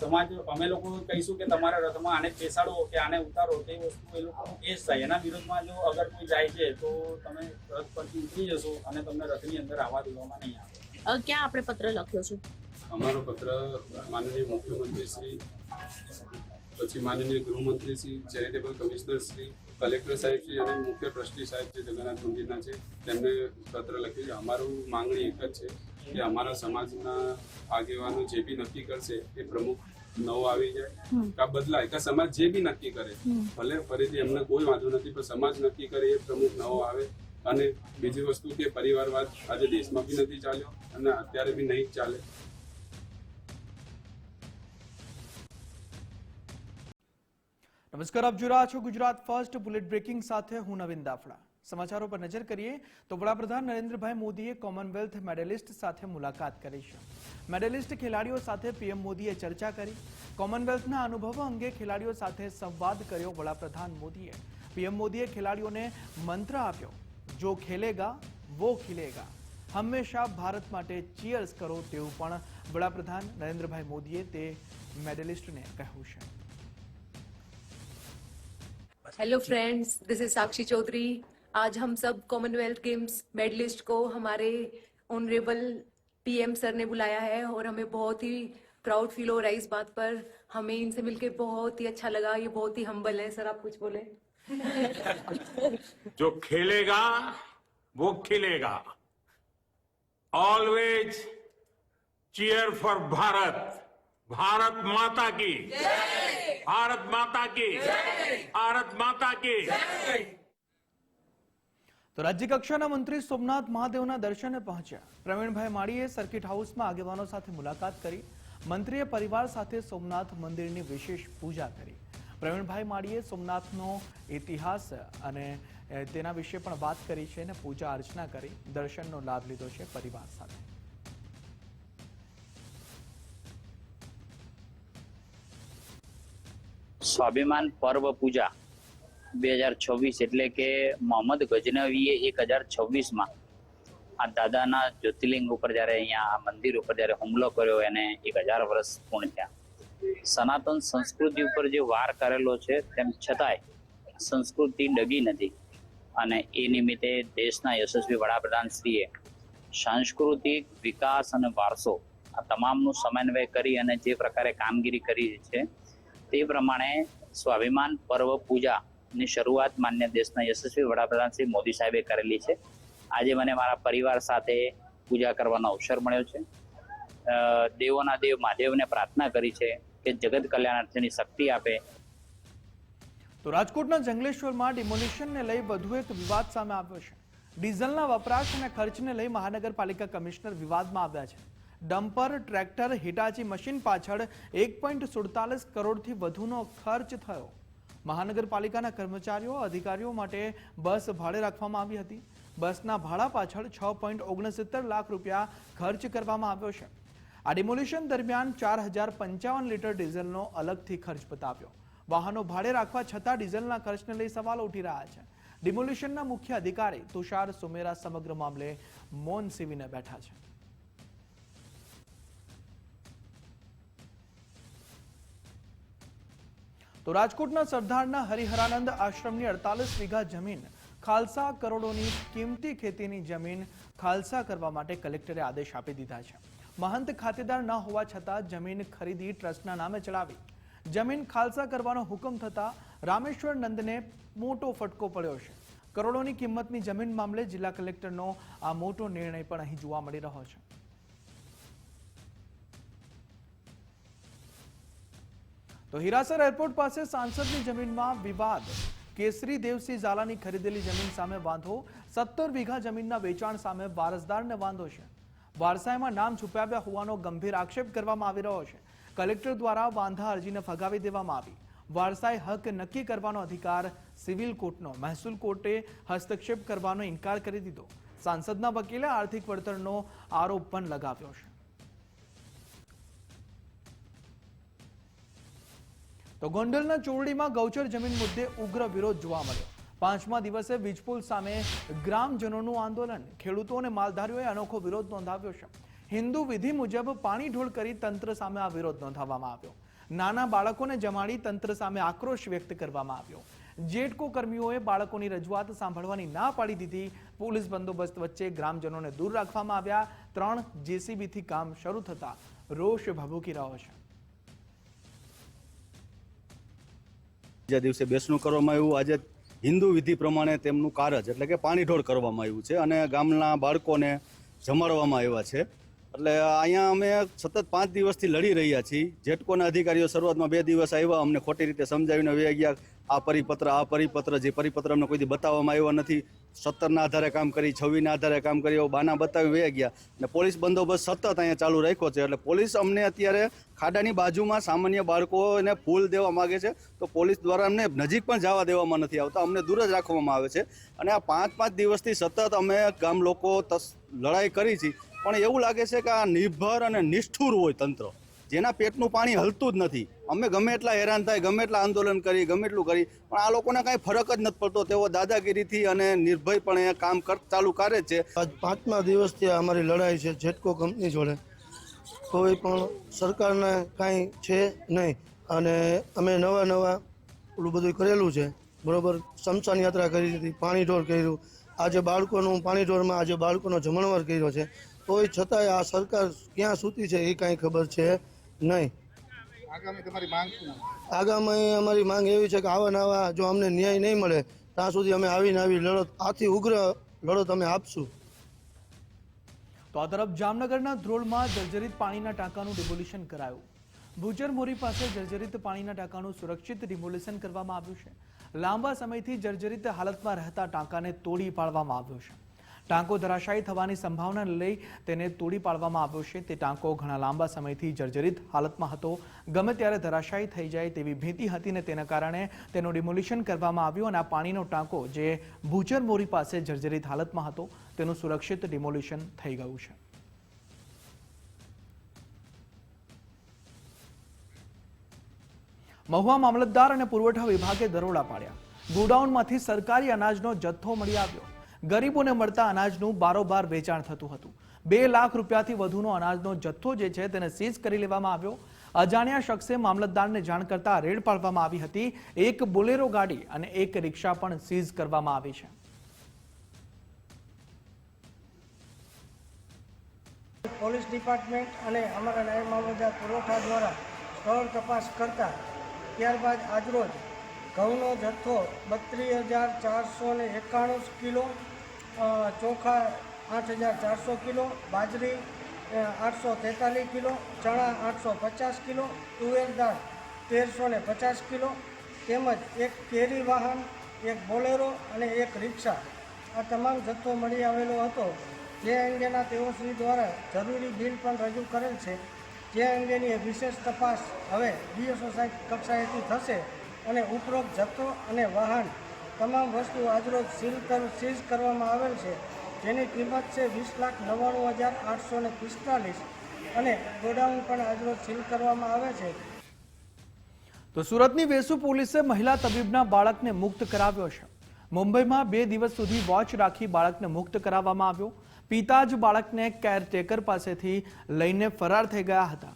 સમાજ અમે લોકો કહીશું કે તમારા રથમાં આને બેસાડો કે આને ઉતારો, તે વસ્તુ એ લોકો એ જ થાય. એના વિરોધમાં જો અગર કોઈ જાય છે તો તમે રથ પરથી ઉતરી જશો અને તમને રથની અંદર આવવા દેવામાં નહીં આવે. ક્યાં આપણે પત્ર લખ્યો છે? અમારો પત્ર માનનીય મુખ્યમંત્રી શ્રી, પછી માનનીય ગૃહમંત્રી Shri, charitable commissioner Shri, collector સાહેબ શ્રી અને મુખ્ય ટ્રસ્ટી સાહેબ જે જગન્નાથ મંદિરના છે તેમને પત્ર લખ્યું છે. અમારું માંગણી એક જ છે કે અમારા સમાજના આગેવાનો જે બી નક્કી કરશે એ પ્રમુખ નવો આવી જાય, કા બદલાય, કા સમાજ જે બી નક્કી કરે, ભલે ફરીથી એમને કોઈ વાંધો નથી, પણ સમાજ નક્કી કરે એ પ્રમુખ નવો આવે. અને બીજી વસ્તુ કે પરિવારવાદ આજે દેશમાં બી નથી ચાલ્યો અને અત્યારે બી નહીં જ ચાલે. નમસ્કાર, આપ જોઈ રહ્યા છો ગુજરાત ફર્સ્ટ. બુલેટ બ્રેકિંગ સાથે હું નવીન દાફડા. સમાચારો પર નજર કરીએ તો વડાપ્રધાન નરેન્દ્રભાઈ મોદીએ કોમનવેલ્થ મેડલિસ્ટ સાથે મુલાકાત કરી છે. મેડલિસ્ટ ખેલાડીઓ સાથે પીએમ મોદીએ ચર્ચા કરી. કોમનવેલ્થના અનુભવો અંગે ખેલાડીઓ સાથે સંવાદ કર્યો વડાપ્રધાન મોદીએ. પીએમ મોદીએ ખેલાડીઓને મંત્ર આપ્યો, જો ખેલેગા વો ખિલેગા. હંમેશા ભારત માટે ચીયર્સ કરો તેવું પણ વડાપ્રધાન નરેન્દ્રભાઈ મોદીએ તે મેડલિસ્ટને કહ્યું છે. हेलो फ्रेंड्स, दिस इज साक्षी चौधरी. आज हम सब कॉमनवेल्थ गेम्स मेडलिस्ट को हमारे ऑनरेबल पीएम सर ने बुलाया है और हमें बहुत ही प्राउड फील हो रहा है इस बात पर. हमें इनसे मिलकर बहुत ही अच्छा लगा. ये बहुत ही हम्बल है. सर आप कुछ बोले? जो खेलेगा वो खिलेगा. Always cheer for Bharat. Bharat Mata की जय. भारत माता की जय. भारत माता की जय. તો રાજ્ય કક્ષાના મંત્રી સોમનાથ મહાદેવના દર્શને પહોંચ્યા. પ્રવીણભાઈ માળીએ સર્કિટ હાઉસમાં આગેવાનો સાથે મુલાકાત કરી. મંત્રીએ પરિવાર સાથે સોમનાથ મંદિરની વિશેષ પૂજા કરી. પ્રવીણભાઈ માળીએ સોમનાથનો ઇતિહાસ અને તેના વિશે પણ વાત કરી છે અને પૂજા અર્ચના કરી દર્શનનો લાભ લીધો છે પરિવાર સાથે. સ્વાભિમાન પર્વ પૂજા 2026 એટલે કે મોહમ્મદ ગજનવીએ 1026માં આ દાદાના જ્યોતિર્લિંગ ઉપર જ્યારે અહીંયા આ મંદિર ઉપર જ્યારે હુમલો કર્યો એને 1000 વર્ષ પૂર્ણ થયા. સનાતન સંસ્કૃતિ ઉપર જે વાર કરેલો છે તેમ છતાંય સંસ્કૃતિ ડગી નથી અને એ નિમિત્તે દેશના યશસ્વી વડાપ્રધાન શ્રીએ સાંસ્કૃતિક વિકાસ અને વારસો આ તમામનું સમન્વય કરી અને જે પ્રકારે કામગીરી કરી છે તે પ્રમાણે સ્વાભિમાન પર્વ પૂજાની શરૂઆત માન્ય દેશના યશસ્વી વડાપ્રધાન શ્રી મોદી સાહેબે કરેલી છે. આજે મને મારા પરિવાર સાથે પૂજા કરવાનો અવસર મળ્યો છે. દેવોના દેવ મહાદેવને પ્રાર્થના કરી છે કે જગત કલ્યાણાર્થની શક્તિ આપે. તો રાજકોટના જંગલેશ્વરમાં ડિમોલિશનને લઈ વધુ એક વિવાદ સામે આવ્યો છે. ડીઝલના વપરાશ અને ખર્ચને લઈ મહાનગરપાલિકા કમિશનર વિવાદમાં આવ્યા છે. ડમ્પર, ટ્રેક્ટર, હિટાચી મશીન પાછળ 1.47 કરોડથી વધુનો ખર્ચ થયો. મહાનગરપાલિકાના કર્મચારીઓ, અધિકારીઓ માટે બસ ભાડે રાખવામાં આવી હતી. બસના ભાડા પાછળ 6.69 લાખ રૂપિયા ખર્ચ કરવામાં આવ્યો છે. આ ડિમોલિશન દરમિયાન 4055 લીટર ડીઝલનો અલગથી ખર્ચ બતાવ્યો. વાહનો ભાડે રાખવા છતાં ડીઝલના ખર્ચને લઈ સવાલો ઉઠી રહ્યા છે. ડિમોલિશનના મુખ્ય અધિકારી તુષાર સુમેરા સમગ્ર મામલે મૌન સેવીને બેઠા છે. તો રાજકોટના સરદારના હરિહરાનંદ આશ્રમની 48 વીઘા જમીન ખાલસા કરોડોની કિંમતી ખેતીની જમીન ખાલસા કરવા માટે કલેક્ટરે આદેશ આપી દીધા છે. મહંત ખાતેદાર ન હોવા છતાં જમીન ખરીદી ટ્રસ્ટના નામે ચડાવી. જમીન ખાલસા કરવાનો હુકમ થતા રામેશ્વર નંદને મોટો ફટકો પડ્યો છે. કરોડોની કિંમતની જમીન મામલે જિલ્લા કલેક્ટરનો આ મોટો નિર્ણય પણ અહીં જોવા મળી રહ્યો છે. તો હીરાસર એરપોર્ટ પાસે સાંસદની જમીનમાં વિવાદ. કેસરી દેવસિંહ ઝાલાની ખરીદેલી જમીન સામે વાંધો. 17 વીઘા જમીનના વેચાણ સામે વારસદારને વાંધો છે. વારસાઈમાં નામ છુપાવ્યા હોવાનો ગંભીર આક્ષેપ કરવામાં આવી રહ્યો છે. કલેક્ટર દ્વારા વાંધા અરજીને ફગાવી દેવામાં આવી. વારસાઈ હક નક્કી કરવાનો અધિકાર સિવિલ કોર્ટનો, મહેસૂલ કોર્ટે હસ્તક્ષેપ કરવાનો ઇનકાર કરી દીધો. સાંસદના વકીલે આર્થિક વળતરનો આરોપ પણ લગાવ્યો છે. તો ગોંડલના ચોરડીમાં ગૌચર જમીન મુદ્દે ઉગ્ર વિરોધ જોવા મળ્યો. 5મા દિવસે વીજપુલ સામે ગ્રામજનોનું આંદોલન. ખેડૂતો અને માલધારીઓએ અનોખો વિરોધ નોંધાવ્યો છે. હિન્દુ વિધિ મુજબ પાણી ઢોળ કરી તંત્ર સામે આ વિરોધ નોંધાવવામાં આવ્યો. નાના બાળકોને જમાડી તંત્ર સામે આક્રોશ વ્યક્ત કરવામાં આવ્યો. જેટકો કર્મીઓએ બાળકોની રજૂઆત સાંભળવાની ના પાડી દીધી. પોલીસ બંદોબસ્ત વચ્ચે ગ્રામજનોને દૂર રાખવામાં આવ્યા. 3 જેસીબીથી કામ શરૂ થતા રોષ ભભૂકી રહ્યો છે. બીજા દિવસે બેસણું કરવામાં આવ્યું. આજે હિન્દુ વિધિ પ્રમાણે તેમનું કારજ એટલે કે પાણી ઢોળ કરવામાં આવ્યું છે અને ગામના બાળકોને જમાડવામાં આવ્યા છે. એટલે અહીંયા અમે સતત 5 દિવસથી લડી રહ્યા છીએ. જેટકોના અધિકારીઓ શરૂઆતમાં 2 દિવસ આવ્યા, અમને ખોટી રીતે સમજાવીને વહી ગયા. આ પરિપત્ર જે પરિપત્ર અમને કોઈ બતાવવામાં આવ્યો નથી. 17ના આધારે કામ કરી, 26ના આધારે કામ કરી, એવો બાના બતાવી વહી ગયા. અને પોલીસ બંદોબસ્ત સતત અહીંયા ચાલુ રાખ્યો છે. એટલે પોલીસ અમને અત્યારે ખાડાની બાજુમાં સામાન્ય બાળકોને ફૂલ દેવા માગે છે, તો પોલીસ દ્વારા અમને નજીક પણ જવા દેવામાં નથી આવતા. અમને દૂર જ રાખવામાં આવે છે. અને આ 5 દિવસથી સતત અમે ગામ લોકો લડાઈ કરી છે. પણ એવું લાગે છે કે આ નિર્ભર અને નિષ્ઠુર હોય તંત્ર, જેના પેટનું પાણી હલતું જ નથી. અમે ગમે એટલા હેરાન થાય, ગમે એટલા આંદોલન કરી, ગમે એટલું કરી, પણ આ લોકોને કાંઈ ફરક જ નથી પડતો. તેઓ દાદાગીરીથી અને નિર્ભયપણે કામ ચાલુ કરે છે. આજ 5મા દિવસથી અમારી લડાઈ છે જેટકો કંપની જોડે. કોઈ પણ સરકારને કાંઈ છે નહીં અને અમે નવા ઓલું બધું કરેલું છે. બરોબર, શમશાન યાત્રા કરી હતી, પાણી ઢોળ કર્યું. આજે બાળકોનું પાણી ઢોળમાં આજે બાળકોનો જમણવાર કર્યો છે. તોય છતાંય આ સરકાર ક્યાં સૂતી છે એ કાંઈ ખબર છે નહીં. આગામી અમારી માંગ એવી છે કે આવા જો અમને ન્યાય નહીં મળે ત્યાં સુધી અમે આવી લડત, આથી ઉગ્ર લડત અમે આપશું. તો આ તરફ જામનગરના ધ્રોળમાં જર્જરિત પાણીના ટાંકાનું ડિમોલિશન કરાયું. ભૂચર મોરી પાસે જર્જરિત પાણીના ટાંકાનું સુરક્ષિત ડિમોલિશન કરવામાં આવ્યું છે. લાંબા સમયથી જર્જરિત હાલતમાં રહેતા ટાંકાને તોડી પાડવામાં આવ્યો છે. ટાંકો ધરાશાયી થવાની સંભાવનાને લઈ તેને તોડી પાડવામાં આવ્યો છે. તે ટાંકો ઘણા લાંબા સમયથી જર્જરિત હાલતમાં હતો. ગમે ત્યારે ધરાશાયી થઈ જાય તેવી ભીતિ હતી ને તેના કારણે તેનું ડિમોલિશન કરવામાં આવ્યું. અને આ પાણીનો ટાંકો જે ભૂચર મોરી પાસે જર્જરિત હાલતમાં હતો તેનું સુરક્ષિત ડિમોલિશન થઈ ગયું છે. મહુવા મામલતદાર અને પુરવઠા વિભાગે દરોડા પાડ્યા. ગોડાઉનમાંથી સરકારી અનાજનો જથ્થો મળી આવ્યો. ગરીબોને મળતા અનાજનું બારોબાર વેચાણ થતું હતું. 2 લાખ રૂપિયાથી વધુનો અનાજનો જથ્થો જે છે તેને સીઝ કરી લેવામાં આવ્યો. અજાણ્યા શખ્સે મામલતદારને જાણ કરતા રેડ પાડવામાં આવી હતી. એક બોલેરો ગાડી અને એક રિક્ષા પણ સીઝ કરવામાં આવી છે. પોલીસ ડિપાર્ટમેન્ટ અને અમારા નાયબ મામલતદાર પુરવઠા દ્વારા સ્થળ તપાસ કરતા ત્યારબાદ આજરોજ ઘઉંનો જથ્થો 32,491 કિલો, ચોખા 8,400 કિલો, બાજરી 843 કિલો, ચણા 850 કિલો, તુવેર દાળ 1,350 કિલો, તેમજ એક કેરી વાહન, એક બોલેરો અને એક રિક્ષા આ તમામ જથ્થો મળી આવેલો હતો, જે અંગેના તેઓશ્રી દ્વારા જરૂરી બિલ પણ રજૂ કરેલ છે, જે અંગેની વિશેષ તપાસ હવે DSO સાહેબ કક્ષાએથી થશે અને ઉપરોક્ત જથ્થો અને વાહન તમામ વસ્તુ આજરોજ સીઝ કરવામાં આવેલ છે, જેની કિંમત છે 20,99,845 અને ગોડાઉન પણ આજરોજ સીલ કરવામાં આવે છે. તો સુરતની વેસુ પોલીસે મહિલા તબીબના બાળકને મુક્ત કરાવ્યો છે. મુંબઈમાં 2 દિવસ સુધી વોચ રાખી બાળકને મુક્ત કરાવવામાં આવ્યો. પિતા જ બાળકને કેરટેકર પાસેથી લઈને ફરાર થઈ ગયા હતા.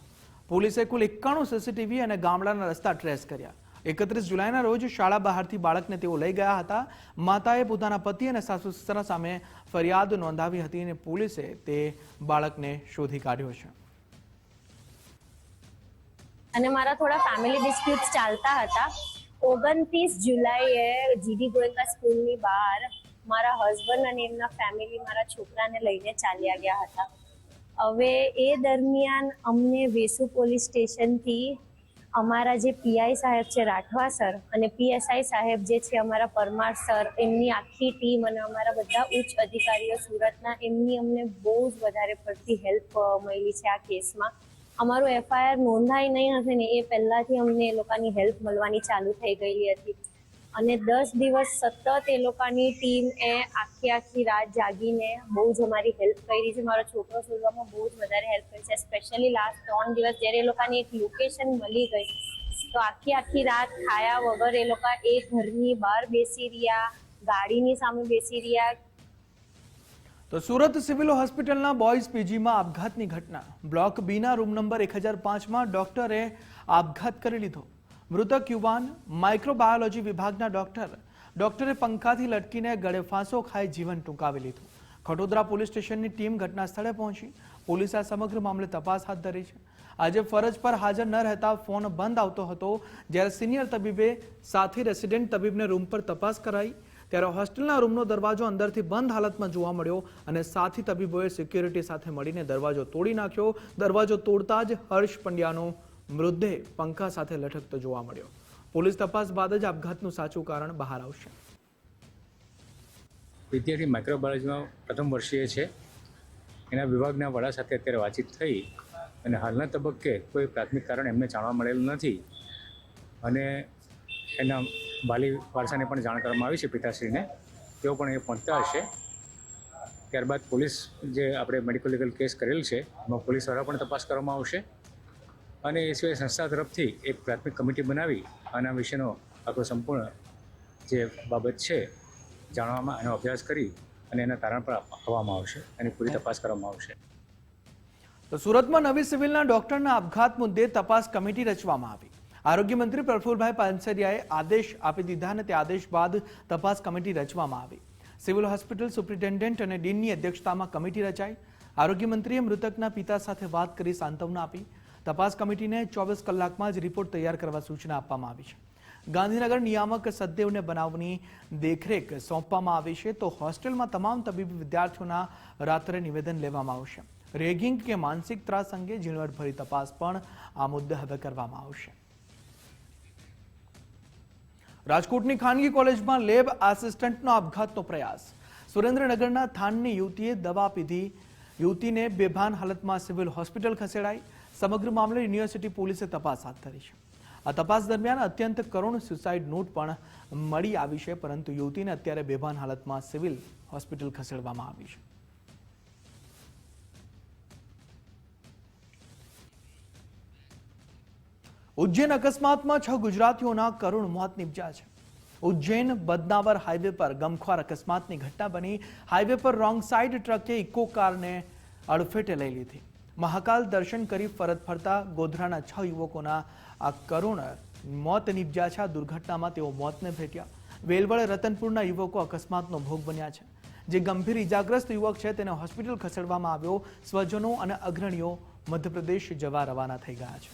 પોલીસે કુલ 91 સીસીટીવી અને ગામડાના રસ્તા ટ્રેસ કર્યા. 31 જુલાઈના રોજ શાળા બહારથી બાળકને તેઓ લઈ ગયા હતા. માતાએ પોતાના પતિ અને સાસુ સસરા સામે ફરિયાદ નોંધાવી હતી અને પોલીસે તે બાળકને શોધી કાઢ્યો છે. અને મારા થોડા ફેમિલી ડિસ્પ્યુટ્સ ચાલતા હતા. 29 જુલાઈએ જીડી ગોયકા સ્કૂલની બહાર મારા હસબન્ડ અને એમના ફેમિલી મારા છોકરાને લઈને ચાલ્યા ગયા હતા. હવે એ દરમિયાન અમને વેસુ પોલીસ સ્ટેશનથી અમારા જે પીઆઈ સાહેબ છે રાઠવા સર અને પીએસઆઈ સાહેબ જે છે અમારા પરમાર સર, એમની આખી ટીમ અને અમારા બધા ઉચ્ચ અધિકારીઓ સુરતના, એમની અમને બહુ જ વધારે પડતી હેલ્પ મળી છે આ કેસમાં. અમારું એફઆઈઆર નોંધાઈ નહીં હશે ને એ પહેલાંથી અમને એ લોકોની હેલ્પ મળવાની ચાલુ થઈ ગયેલી હતી અને 10 દિવસ સતત એ લોકોની ટીમ આખી રાત જાગીને બહુ જ અમારી હેલ્પ કરી છે. મારો છોકરો શોધવામાં બહુ જ વધારે હેલ્પ કરી છે. સ્પેશિયલી લાસ્ટ 3 દિવસ જ્યારે એ લોકોની એક લોકેશન મળી ગઈ તો આખી રાત ખાયા વગર એ લોકો એ ઘરની બહાર બેસી રહ્યા, ગાડીની સામે બેસી રહ્યા. તો સુરત સિવિલ હોસ્પિટલના બોયઝ પીજીમાં આપઘાતની ઘટના. બ્લોક બીના રૂમ નંબર 1005માં ડોક્ટરે આપઘાત કરી લીધો. મૃતક યુવાન માઇક્રોબાયોલોજી વિભાગના ડોક્ટરે પંખાથી લટકીને ગળે ફાંસો ખાઈ જીવન ટૂંકાવી લીધું. ખટોદરા પોલીસ સ્ટેશનની ટીમ ઘટના સ્થળે પહોંચી. પોલીસે આ સમગ્ર મામલે તપાસ હાથ ધરી છે. આજે ફરજ પર હાજર ન રહેતા ફોન બંધ આવતો હતો. જ્યારે સિનિયર તબીબે સાથી રેસિડેન્ટ તબીબને રૂમ પર તપાસ કરાઈ ત્યારે હોસ્ટેલના રૂમનો દરવાજો અંદરથી બંધ હાલતમાં જોવા મળ્યો અને સાથી તબીબોએ સિક્યુરિટી સાથે મળીને દરવાજો તોડી નાખ્યો. દરવાજો તોડતા જ હર્ષ પંડ્યાનો મૃતદેહ પંખા સાથે લટકતો જોવા મળ્યો. પોલીસ તપાસ બાદ જ આપઘાતનું સાચું કારણ બહાર આવશે. વિદ્યાર્થી માઇક્રોબાયોલોજીમાં પ્રથમ વર્ષીય છે. એના વિભાગના વડા સાથે અત્યારે વાતચીત થઈ અને હાલના તબક્કે કોઈ પ્રાથમિક કારણ એમને જાણવા મળેલું નથી અને એના વાલી વારસાને પણ જાણ કરવામાં આવી છે પિતાશ્રીને. તેઓ પણ એ પહોંચતા હશે. ત્યારબાદ પોલીસ જે આપણે મેડિકલ લીગલ કેસ કરેલ છે એમાં પોલીસ દ્વારા પણ તપાસ કરવામાં આવશે અને એ સિવાય સંસ્થા તરફથી એક પ્રાથમિક કમિટી બનાવી આના વિશેનો આખો સંપૂર્ણ જે બાબત છે જાણવામાં એનો અભ્યાસ કરી અને એના તારણ પર આપવામાં આવશે અને પૂરી તપાસ કરવામાં આવશે. તો સુરતમાં નવી સિવિલના ડોક્ટરના આપઘાત મુદ્દે તપાસ કમિટી રચવામાં આવી. આરોગ્ય મંત્રી પ્રફુલભાઈ પાનસરિયાએ આદેશ આપી દીધા અને તે આદેશ બાદ તપાસ કમિટી રચવામાં આવી. સિવિલ હોસ્પિટલ સુપ્રિન્ટેન્ડન્ટ અને ડીનની અધ્યક્ષતામાં કમિટી રચાઈ. આરોગ્ય મંત્રીએ મૃતકના પિતા સાથે વાત કરી સાંત્વના આપી. તપાસ કમિટીને 24 કલાકમાં જ રિપોર્ટ તૈયાર કરવા સૂચના આપવામાં આવી છે. ગાંધીનગર નિયામક સદદેવને બનાવની દેખરેખ સોંપવામાં આવી છે. તો હોસ્ટેલમાં તમામ તબીબી વિદ્યાર્થીઓના રાત્રે નિવેદન લેવામાં આવશે. રેગિંગ કે માનસિક ત્રાસ અંગે ઝીણવટભરી તપાસ પણ આ મુદ્દે હવે કરવામાં આવશે. રાજકોટની ખાનગી કોલેજમાં લેબ આસિસ્ટન્ટનો આપઘાતનો પ્રયાસ. સુરેન્દ્રનગરના થાનની યુવતીએ દવા પીધી. યુવતીને બેભાન હાલતમાં સિવિલ હોસ્પિટલ ખસેડાઈ. સમગ્ર મામલે યુનિવર્સિટી પોલીસે તપાસ હાથ ધરી છે. આ તપાસ દરમિયાન અત્યંત કરુણ સુસાઇડ નોટ પણ મળી આવી છે, પરંતુ યુવતીને અત્યારે બેભાન હાલતમાં સિવિલ હોસ્પિટલ ખસેડવામાં આવી છે. ઉજ્જૈન અકસ્માતમાં 6 ગુજરાતીઓના કરુણ મોત નિપજ્યા છે. ઉજ્જૈન બદનાવર હાઈવે પર ગમખ્વાર અકસ્માતની ઘટના બની. હાઈવે પર રોંગ સાઈડ ટ્રકે ઇકો કારને અડફેટે લઈ લીધી. મહાકાલ દર્શન કરી પરત ફરતા ગોધરાના 6 યુવકોના આ કરુણ મોત નિપજ્યા છે. આ દુર્ઘટનામાં તેઓ મોતને ભેટ્યા. વેલવડ રતનપુરના યુવકો અકસ્માતનો ભોગ બન્યા છે. જે ગંભીર ઇજાગ્રસ્ત યુવક છે તેને હોસ્પિટલ ખસેડવામાં આવ્યો. સ્વજનો અને અગ્રણીઓ મધ્યપ્રદેશ જવા રવાના થઈ ગયા છે.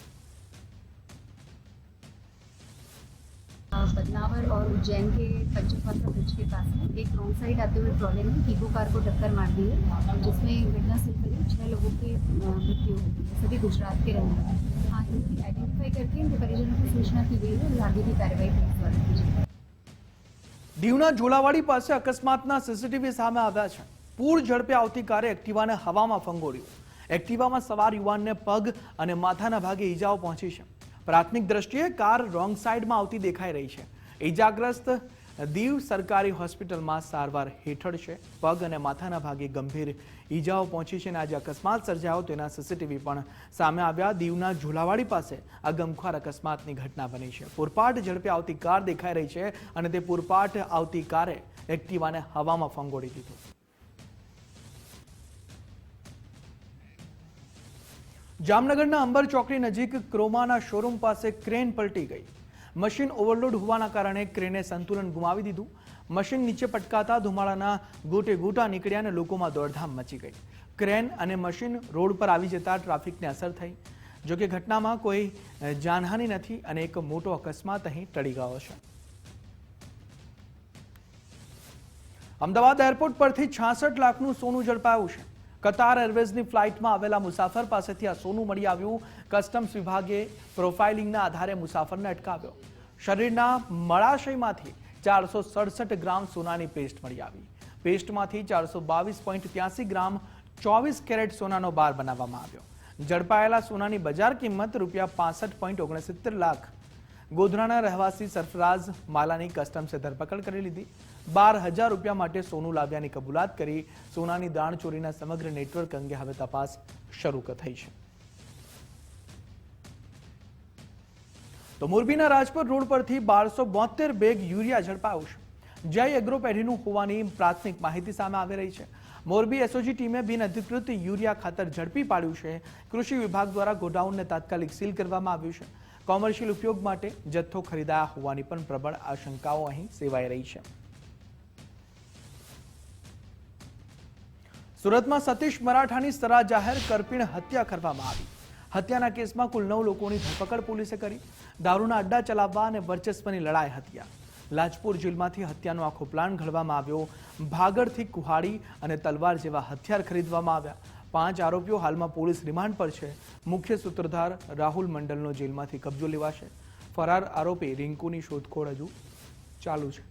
बदनावर और उज्जैन के पंचपात्र ब्रिज के पास में एक रॉन्ग साइड आते हुए ट्रॉले ने ईको कार को टक्कर मार दी है, जिसमें घटनास्थल पर 6 लोगों की मृत्यु हो गई है. सभी गुजरात के रहने वाले. आइडेंटिफाई करके इनके परिजनों को सूचना की गई है और आगे की कार्रवाई पुलिस द्वारा की जाएगी। દીવના ઝોલાવાડી પાસે અકસ્માતના સીસીટીવી સામે આવ્યા છે। પૂર ઝડપે આવતી કારે એક્ટિવાને હવામાં ફંગોળ્યું। એક્ટિવામાં સવાર યુવાનને પગ અને માથાના ભાગે ઈજાઓ પહોંચી છે। પ્રાથમિક દ્રષ્ટિએ કાર રોંગ સાઈડમાં આવતી દેખાઈ રહી છે। ઈજાગ્રસ્ત દીવ સરકારી હોસ્પિટલમાં સારવાર હેઠળ છે। પગ અને માથાના ભાગે ગંભીર ઈજાઓ પહોંચી છે અને આજે અકસ્માત સર્જાયો તેના સીસીટીવી પણ સામે આવ્યા। દીવના ઝોલાવાડી પાસે આ ગમખ્વાર અકસ્માતની ઘટના બની છે। પૂરપાટ ઝડપે આવતી કાર દેખાઈ રહી છે અને તે પૂરપાટ આવતી કારે એક્ટિવાને હવામાં ફંગોળી દીધું। જામનગરના અંબર ચોકડી નજીક ક્રોમાના શોરૂમ પાસે ક્રેન પલટી ગઈ। મશીન ઓવરલોડ હોવાના કારણે ક્રેને સંતુલન ગુમાવી દીધું। મશીન નીચે પટકાતા ધુમાડાના ગોટે ગોટા નીકળ્યા અને લોકોમાં દોડધામ મચી ગઈ। ક્રેન અને મશીન રોડ પર આવી જતા ટ્રાફિકને અસર થઈ। જો કે ઘટનામાં કોઈ જાનહાનિ નથી અને એક મોટો અકસ્માત અહીં ટળી ગયો છે। અમદાવાદ એરપોર્ટ પરથી 66 લાખનું સોનું ઝડપાયું છે। કતાર એરવેઝની ફ્લાઇટમાં આવેલા મુસાફર પાસેથી આ સોનું મળી આવ્યું। કસ્ટમ્સ વિભાગે પ્રોફાઇલિંગના આધારે મુસાફરને અટકાવ્યો। શરીરના મળાશયમાંથી 467 ગ્રામ સોનાની પેસ્ટ મળી આવી। પેસ્ટમાંથી 422.83 ગ્રામ 24 કેરેટ સોનાનો બાર બનાવવામાં આવ્યો। ઝડપાયેલા સોનાની બજાર કિંમત ₹65.69 લાખ। ગોધરાના રહેવાસી સરફરાઝ માલાની કસ્ટમ્સે ધરપકડ કરી લીધી। 12,000 રૂપિયા માટે સોનું લાવ્યાની કબૂલાત કરી। સોનાની દાણચોરીના સમગ્ર નેટવર્ક અંગે હવે તપાસ શરૂ થઈ છે। તો મોરબીના રાજપુર રોડ પરથી 1272 બેગ યુરિયા ઝડપાયું છે। જય એગ્રો પેઢીનું હોવાની પ્રાથમિક માહિતી સામે આવી રહી છે। મોરબી એસઓજી ટીમે બિનઅધિકૃત યુરિયા ખાતર ઝડપી પાડ્યું છે। કૃષિ વિભાગ દ્વારા ગોડાઉનને તાત્કાલિક સીલ કરવામાં આવ્યું છે। કોમર્શિયલ ઉપયોગ માટે જથ્થો ખરીદાયા હોવાની પણ પ્રબળ આશંકાઓ અહીં સેવાઈ રહી છે। સુરતમાં સતીશ મરાઠાની સરા જાહેર કરપીણ હત્યા કરવામાં આવી। હત્યાના કેસમાં કુલ 9 લોકોની ધરપકડ પોલીસે કરી। દારૂના અડ્ડા ચલાવવા અને વર્ચસ્વની લડાઈ હત્યા। લાજપુર જેલમાંથી હત્યાનો આખો પ્લાન ઘડવામાં આવ્યો। ભાગળથી કુહાડી અને તલવાર જેવા હથિયાર ખરીદવામાં આવ્યા। 5 આરોપીઓ હાલમાં પોલીસ રિમાન્ડ પર છે। મુખ્ય સૂત્રધાર રાહુલ મંડલનો જેલમાંથી કબજો લેવાશે। ફરાર આરોપી રિંકુની શોધખોળ હજુ ચાલુ છે।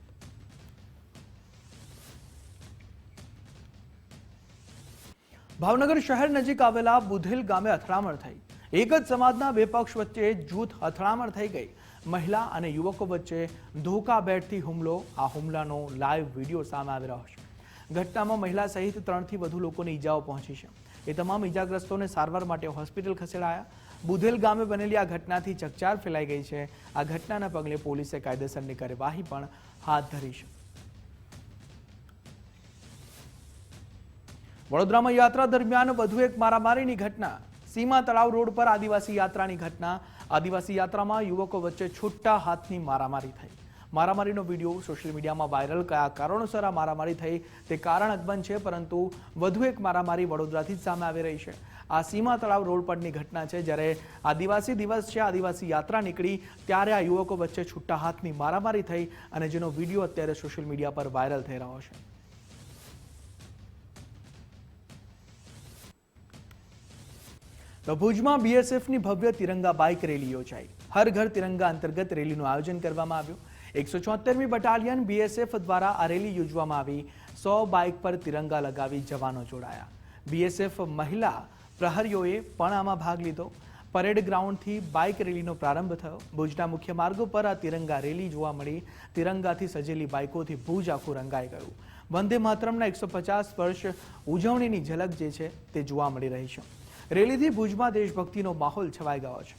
ભાવનગર શહેર નજીક આવેલા બુધેલ ગામે અથડામણ થઈ। એક જ સમાજના બે પક્ષ વચ્ચે જૂથ અથડામણ થઈ ગઈ। મહિલા અને યુવકો વચ્ચે ધોકા બેટથી હુમલો। આ હુમલાનો લાઈવ વિડીયો સામે આવી રહ્યો છે। ઘટનામાં મહિલા સહિત 3 થી વધુ લોકોને ઈજાઓ પહોંચી છે। એ તમામ ઈજાગ્રસ્તોને સારવાર માટે હોસ્પિટલ ખસેડાયા। બુધેલ ગામે બનેલી આ ઘટનાથી ચકચાર ફેલાઈ ગઈ છે। આ ઘટનાના પગલે પોલીસે કાયદેસરની કાર્યવાહી પણ હાથ ધરી છે। વડોદરામાં યાત્રા દરમિયાન વધુ એક મારામારીની ઘટના। સીમા તળાવ રોડ પર આદિવાસી યાત્રાની ઘટના। આદિવાસી યાત્રામાં યુવકો વચ્ચે છૂટા હાથની મારામારી થઈ। મારામારીનો વિડીયો સોશિયલ મીડિયામાં વાયરલ। કયા કારણોસર આ મારામારી થઈ તે કારણ અકબંધ છે, પરંતુ વધુ એક મારામારી વડોદરાથી જ સામે આવી રહી છે। આ સીમા તળાવ રોડ પરની ઘટના છે। જ્યારે આદિવાસી દિવસ છે, આદિવાસી યાત્રા નીકળી ત્યારે આ યુવકો વચ્ચે છૂટા હાથની મારામારી થઈ અને જેનો વિડીયો અત્યારે સોશિયલ મીડિયા પર વાયરલ થઈ રહ્યો છે। તો ભુજમાં બીએસએફની ભવ્ય તિરંગા બાઇક રેલી યોજાઈ। હર ઘર તિરંગા અંતર્ગત રેલીનું આયોજન કરવામાં આવ્યું। 174મી બટાલિયન બીએસએફ દ્વારા આ રેલી યોજવામાં આવી। 100 બાઇક પર તિરંગા લગાવી જવાનો જોડાયા। બીએસએફ મહિલા પ્રહરીઓએ પણ આમાં ભાગ લીધો। પરેડ ગ્રાઉન્ડથી બાઇક રેલીનો પ્રારંભ થયો। ભુજના મુખ્ય માર્ગો પર આ તિરંગા રેલી જોવા મળી। તિરંગાથી સજેલી બાઇકોથી ભુજ આખું રંગાઈ ગયું। વંદે માતરમના 150 વર્ષ ઉજવણીની ઝલક જે છે તે જોવા મળી રહી છે। રેલીથી ભુજમાં દેશભક્તિનો માહોલ છવાઈ ગયો છે।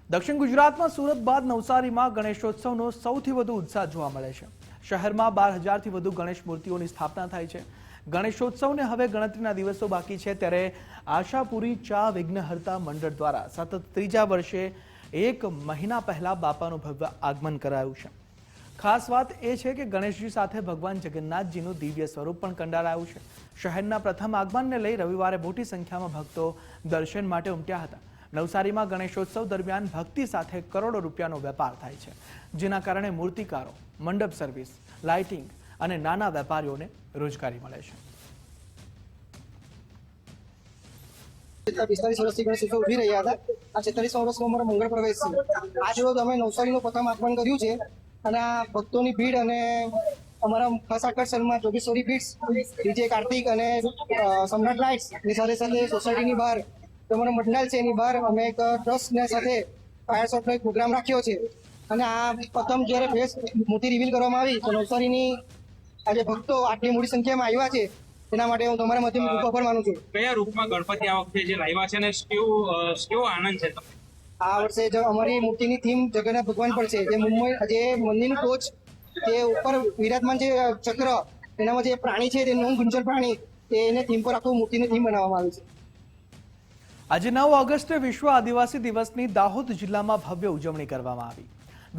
દક્ષિણ ગુજરાતમાં સુરત બાદ નવસારીમાં ગણેશોત્સવનો સૌથી વધુ ઉત્સાહ જોવા મળે છે। શહેરમાં 12,000થી વધુ ગણેશ મૂર્તિઓની સ્થાપના થાય છે। ગણેશોત્સવને હવે ગણતરીના દિવસો બાકી છે, ત્યારે આશાપુરી ચા વિઘ્નહર્તા મંડળ દ્વારા સતત 3જા વર્ષે 1 મહિના પહેલા બાપાનું ભવ્ય આગમન કરાયું છે। ખાસ વાત એ છે કે ગણેશજી સાથે ભગવાન જગન્નાથજીનું દિવ્ય સ્વરૂપ પણ કંડારાયું છે। શહેરના પ્રથમ આગમનને લઈ રવિવારે મોટી સંખ્યામાં ભક્તો દર્શન માટે ઉમટ્યા હતા। નવસારીમાં ગણેશોત્સવ દરમિયાન ભક્તિ સાથે કરોડો રૂપિયાનો વેપાર થાય છે, જેના કારણે મૂર્તિકારો, મંડપ સર્વિસ, લાઇટિંગ અને નાના વેપારીઓને રોજગારી મળે છે। 45 વર્ષથી ગણેશ ઉત્સવ ઉજવી રહ્યા હતા. આ 46મા વર્ષનો અમારો મંગળ પ્રવેશ છે. આજ રોજ અમે નવસારીનું પ્રથમ આગમન કર્યું છે અને આ ભક્તોની ભીડ અને અમારા ખાસ આકર્ષણમાં જોગેશ્વરી બીટ્સ, ડીજે કાર્તિક અને સમ્રાટ લાઇટ્સ ની સાથે સાથે સોસાયટીની બહાર તમારો મંડળ છે એની બહાર અમે એક ટ્રસ્ટને સાથે ફાયર શોટનો એક પ્રોગ્રામ રાખ્યો છે. અને આ પ્રથમ જ્યારે ફેસ મૂર્તિ રિવીલ કરવામાં આવી તો નવસારીની આજે ભક્તો આટલી મોટી સંખ્યામાં આવ્યા છે એના માટે હું તમારા માધ્યમથી ખૂબ આભાર માનું છું. કયા રૂપમાં ગણપતિ આ વખતે જે લાવ્યા છે અને કેવો આનંદ છે તમને? આ વર્ષે જો અમારી મૂર્તિની થીમ જગન્નાથ ભગવાન પર છે. જે મુંબઈ જે મંદિરનું ટોચ જે ઉપર વિરાજમાન છે ચક્ર એનામાં જે પ્રાણી છે તે નોન ગુંજર પ્રાણી એને થીમ પર આખું મૂર્તિની થીમ બનાવવામાં આવી છે. આજે 9 ઓગસ્ટે વિશ્વ આદિવાસી દિવસની દાહોદ જિલ્લામાં ભવ્ય ઉજવણી કરવામાં આવી.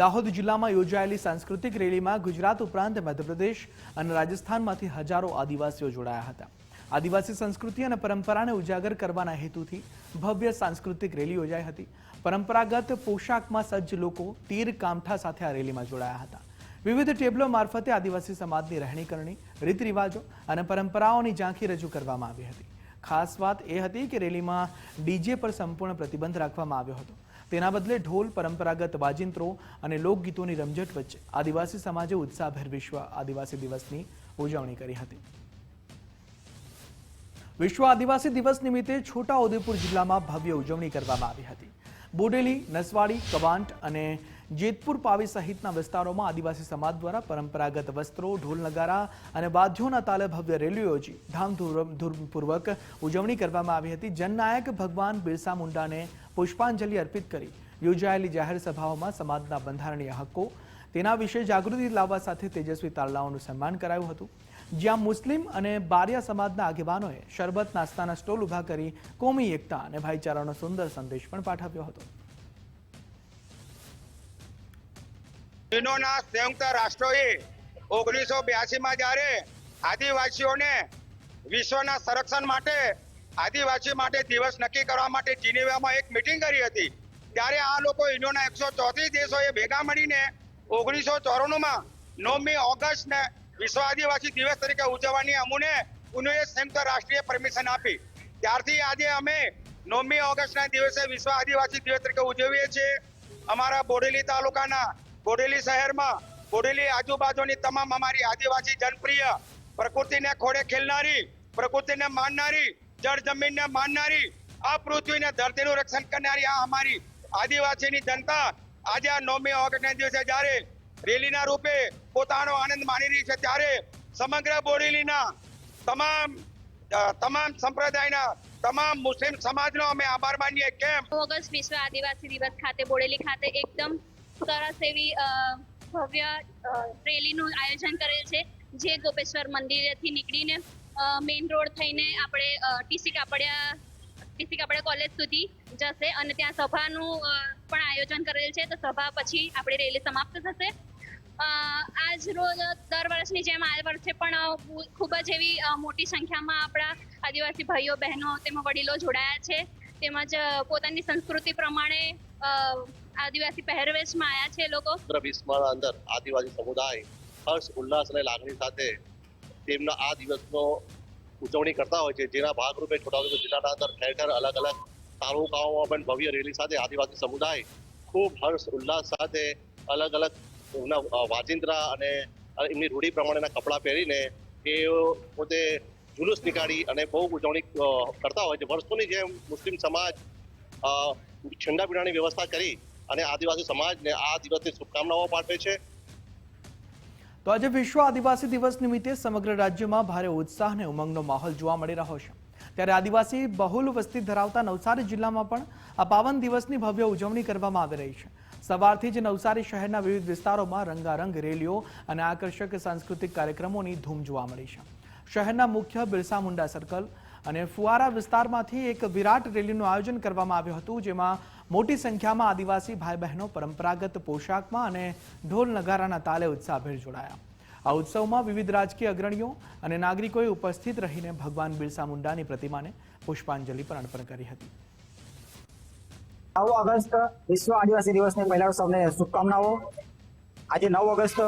દાહોદ જિલ્લામાં યોજાયેલી સાંસ્કૃતિક રેલીમાં ગુજરાત ઉપરાંત મધ્યપ્રદેશ અને રાજસ્થાનમાંથી હજારો આદિવાસીઓ જોડાયા હતા. આદિવાસી સંસ્કૃતિ અને પરંપરાને ઉજાગર કરવાના હેતુથી ભવ્ય સાંસ્કૃતિક રેલી યોજાઈ હતી. પરંપરાગત પોશાકમાં સજ્જ લોકો તીર કામઠા સાથે આ રેલીમાં જોડાયા હતા. વિવિધ ટેબલો મારફતે આદિવાસી સમાજની રહેણીકરણી, રીત રિવાજો અને પરંપરાઓની ઝાંખી રજૂ કરવામાં આવી હતી. ખાસ વાત એ હતી કે રેલીમાં ડીજે પર સંપૂર્ણ પ્રતિબંધ રાખવામાં આવ્યો હતો. તેના બદલે ઢોલ, પરંપરાગત વાજિંત્રો અને લોકગીતોની રમઝટ વચ્ચે આદિવાસી સમાજે ઉત્સાહભેર વિશ્વ આદિવાસી દિવસની ઉજવણી કરી હતી. વિશ્વ આદિવાસી દિવસ નિમિત્તે છોટાઉદેપુર જિલ્લામાં ભવ્ય ઉજવણી કરવામાં આવી હતી. બોડેલી, નસવાડી, કવાંટ અને જેતપુર પાવી સહિતના વિસ્તારોમાં આદિવાસી સમાજ દ્વારા પરંપરાગત વસ્ત્રો, ઢોલ નગારા અને વાદ્યોના તાલે ભવ્ય રેલીઓ યોજી ધામધૂમપૂર્વક ઉજવણી કરવામાં આવી હતી. જનનાયક ભગવાન બિરસા મુંડાને પુષ્પાંજલિ અર્પિત કરી યોજાયેલી જાહેર સભાઓમાં સમાજના બંધારણીય હક્કો, તેના વિશે જાગૃતિ લાવવા સાથે તેજસ્વી તારલાઓનું સન્માન કરાયું હતું. જ્યાં મુસ્લિમ અને બારિયા સમાજના આગેવાનોએ શરબત નાસ્તાના સ્ટોલ ઉભા કરી કોમી એકતા અને ભાઈચારાનો સુંદર સંદેશ પણ પાઠવ્યો હતો. ચીનોના સંયુક્ત રાષ્ટ્રોએ 1982માં જ્યારે આદિવાસીઓને વિશ્વના સંરક્ષણ માટે આદિવાસી માટે દિવસ નક્કી કરવા માટે જીનીવામાં એક મીટિંગ કરી હતી. ત્યારે આ લોકો ઇન્ડોના 134 દેશોએ ભેગા મળીને 1994માં 9મી ઓગસ્ટને વિશ્વ આદિવાસી દિવસ તરીકે ઉજવવાની અમને સંયુક્ત રાષ્ટ્રીય પરમિશન આપી. ત્યારથી આજે અમે 9મી ઓગસ્ટના દિવસે વિશ્વ આદિવાસી દિવસ તરીકે ઉજવીએ છીએ. અમારા બોડેલી તાલુકાના બોડેલી શહેરમાં બોડેલી આજુબાજુની તમામ અમારી આદિવાસી જનપ્રિય, પ્રકૃતિને ખોળે ખેલનારી, પ્રકૃતિને માનનારી, જળ જમીનને માનનારી, આ પૃથ્વીને ધરતીનું રક્ષણ કરનારી આ અમારી આદિવાસીની જનતા આજે આ 9મી ઓગસ્ટના દિવસે જ્યારે રેલીના રૂપે પોતાનો આનંદ માણી રહી છે ત્યારે સમગ્ર બોડેલીના તમામ સંપ્રદાયના તમામ મુસ્લિમ સમાજનો અમે આભાર માનીએ. કેમ 9 ઓગસ્ટ વિશ્વ આદિવાસી દિવસ ખાતે બોડેલી ખાતે એકદમ સરસ એવી ભવ્ય રેલીનું આયોજન કરેલ છે, જે ગોપેશ્વર મંદિરેથી નીકળીને મેઇન રોડ થઈને આપણે ટીસી કાપડિયા કોલેજ સુધી જશે અને ત્યાં સભાનું પણ આયોજન કરેલ છે. તો સભા પછી આપણી રેલી સમાપ્ત થશે. આજ રોજ દર વર્ષની જેમ આ વર્ષે પણ ખૂબ જ એવી મોટી સંખ્યામાં આપણા આદિવાસી ભાઈઓ બહેનો તેમજ વડીલો જોડાયા છે. તેમજ પોતાની સંસ્કૃતિ પ્રમાણે આદિવાસી પહેરવેશમાં આવ્યા છે. લોકો વિશ્વના અંદર આદિવાસી સમુદાય હર્ષ, ઉલ્લાસ અને લાગણી સાથે તેમના આ દિવસનો ઉજવણી કરતા હોય છે. જેના ભાગરૂપે છોટાઉદેપુર જિલ્લાના અંદર ઠેર ઠેર અલગ અલગ તાલુકાઓમાં પણ ભવ્ય રેલી સાથે આદિવાસી સમુદાય ખૂબ હર્ષ ઉલ્લાસ સાથે અલગ અલગ વાજિંત્રા અને એમની રૂઢી પ્રમાણેના કપડાં પહેરીને એ પોતે જુલુસ નીકાળી અને બહુ ઉજવણી કરતા હોય છે. વર્ષોની જેમ મુસ્લિમ સમાજ ઠંડા પીણાની વ્યવસ્થા કરી અને આદિવાસી સમાજને આ દિવસની શુભકામનાઓ પાઠવે છે. તો આજે વિશ્વ આદિવાસી દિવસ નિમિત્તે સમગ્ર રાજ્યમાં ભારે ઉત્સાહ અને ઉમંગનો માહોલ જોવા મળી રહ્યો છે. ત્યારે આદિવાસી બહુલ વસ્તી ધરાવતા નવસારી જિલ્લામાં પણ આ પાવન દિવસની ભવ્ય ઉજવણી કરવામાં આવી રહી છે. સવારથી જ નવસારી શહેરના વિવિધ વિસ્તારોમાં રંગારંગ રેલીઓ અને આકર્ષક સાંસ્કૃતિક કાર્યક્રમોની ધૂમ જોવા મળી છે. શહેરના મુખ્ય બિરસા મુંડા સર્કલ અને ફુવારા વિસ્તારમાંથી એક વિરાટ રેલીનું આયોજન કરવામાં આવ્યું હતું, જેમાં મોટી સંખ્યામાં આદિવાસી ભાઈ બહેનો પરંપરાગત પોશાકમાં અને ઢોલ નગારાના તાલે ઉત્સાહભેર જોડાયા. આ ઉત્સવમાં વિવિધ રાજકીય અગ્રણીઓ અને નાગરિકોએ ઉપસ્થિત રહીને ભગવાન બિરસા મુંડાની પ્રતિમાને પુષ્પાંજલિ પણ અર્પણ કરી હતી. 9 ઓગસ્ટ વિશ્વ આદિવાસી દિવસની પહેલા સૌને શુભકામનાઓ. આજે 9 ઓગસ્ટ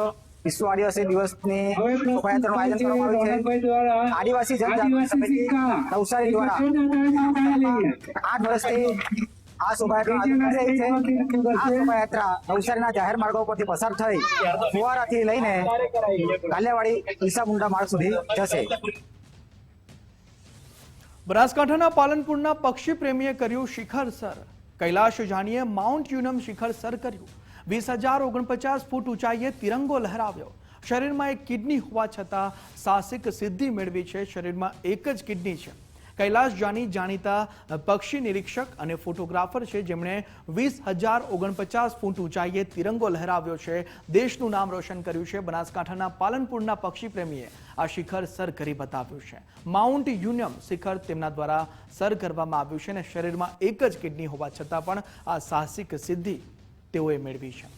વિશ્વ આદિવાસી દિવસની શોભાયાત્રાનું આયોજન કરવામાં આવ્યું છે। આદિવાસી જનજાગૃતિ સમિતિ નવસારી દ્વારા 8 વર્ષથી આ શોભાયાત્રા આ શોભાયાત્રા નવસારીના જાહેર માર્ગો પરથી પસાર થઈ ફુવારાથી લઈને કાલિયાવાડી ઈસા મુંડા માર્ગ સુધી જશે। બનાસકાંઠાના પાલનપુરના પક્ષી પ્રેમીએ કર્યું શિખર સર। કૈલાશ જાનીએ માઉન્ટ યુનમ શિખર સર કર્યું। 20,049 ફૂટ ઊંચાઈએ તિરંગો લહેરાવ્યો। શરીરમાં એક કિડની હોવા છતાં સાહસિક સિદ્ધિ મેળવી છે। શરીરમાં એક જ કિડની છે। કૈલાશ જાની જાણીતા પક્ષી નિરીક્ષક અને ફોટોગ્રાફર છે, જેમણે 20,049 ફૂટ ઊંચાઈએ તિરંગો લહેરાવ્યો છે। દેશનું નામ રોશન કર્યું છે। બનાસકાંઠાના પાલનપુરના પક્ષી પ્રેમીએ આ શિખર સર કરી બતાવ્યું છે। માઉન્ટ યુનમ શિખર તેમના દ્વારા સર કરવામાં આવ્યું છે અને શરીરમાં એક જ કિડની હોવા છતાં પણ આ સાહસિક સિદ્ધિ તેઓએ મેળવી છે।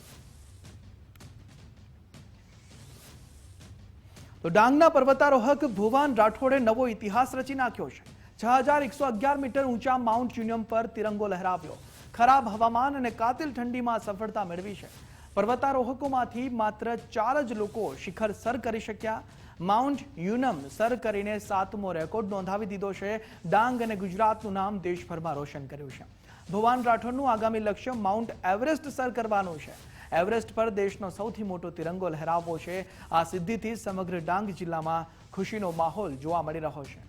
તો ડાંગના પર્વતારોહક ભુવાન રાઠોડે નવો ઇતિહાસ રચી નાખ્યો છે। 6,111 મીટર ઊંચા માઉન્ટ યુનિયમ પર તિરંગો લહેરાવ્યો। ખરાબ હવામાન અને કાતિલ ઠંડીમાં સફળતા મેળવી છે। પર્વતારોહકોમાંથી માત્ર 4 જ લોકો શિખર સર કરી શક્યા। માઉન્ટ યુનમ સર કરીને 7મો રેકોર્ડ નોંધાવી દીધો છે। ડાંગ અને ગુજરાતનું નામ દેશભરમાં રોશન કર્યું છે। ભુવાન રાઠોડનું આગામી લક્ષ્ય માઉન્ટ એવરેસ્ટ સર કરવાનું છે। એવરેસ્ટ પર દેશનો સૌથી મોટો તિરંગો લહેરાવવો છે। આ સિદ્ધિથી સમગ્ર ડાંગ જિલ્લામાં ખુશીનો માહોલ જોવા મળી રહ્યો છે।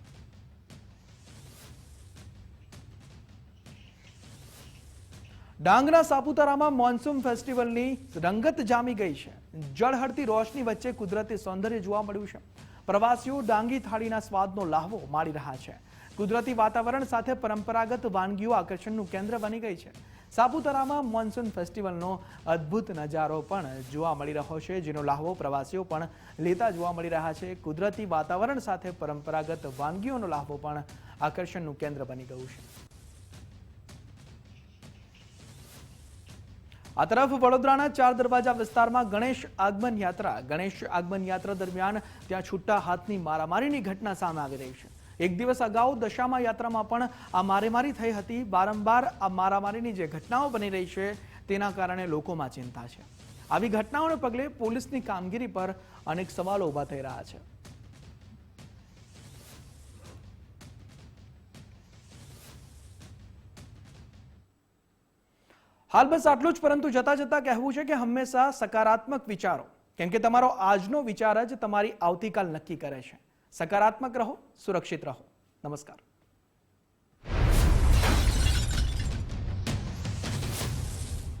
ડાંગના સાપુતારામાં મોન્સૂન ફેસ્ટિવલની રંગત જામી ગઈ છે। જળહળતી રોશની વચ્ચે કુદરતી સૌંદર્ય જોવા મળ્યું છે। પ્રવાસીઓ ડાંગી થાળીના સ્વાદનો લાહવો માણી રહ્યા છે। કુદરતી વાતાવરણ સાથે પરંપરાગત વાનગીઓ આકર્ષણનું કેન્દ્ર બની ગઈ છે। સાપુતારામાં મોન્સૂન ફેસ્ટિવલનો અદ્ભુત નજારો પણ જોવા મળી રહ્યો છે, જેનો લાહવો પ્રવાસીઓ પણ લેતા જોવા મળી રહ્યા છે। કુદરતી વાતાવરણ સાથે પરંપરાગત વાનગીઓનો લાહવો પણ આકર્ષણનું કેન્દ્ર બની ગયું છે। આ તરફ વડોદરાના 4 દરવાજા વિસ્તારમાં ગણેશ આગમન યાત્રા દરમિયાન ત્યાં છૂટા હાથની મારામારીની ઘટના સામે આવી રહી છે। એક દિવસ અગાઉ દશામા યાત્રામાં પણ આ મારામારી થઈ હતી। વારંવાર આ મારામારીની જે ઘટનાઓ બની રહી છે તેના કારણે લોકોમાં ચિંતા છે। આવી ઘટનાઓને પગલે પોલીસની કામગીરી પર અનેક સવાલો ઊભા થઈ રહ્યા છે। હાલ બસ આટલું જ, પરંતુ જતા જતા કહેવું છે કે હંમેશા સકારાત્મક વિચારો, કેમ કે તમારો આજનો વિચાર જ તમારી આવતીકાલ નક્કી કરે છે। સકારાત્મક રહો, સુરક્ષિત રહો। નમસ્કાર।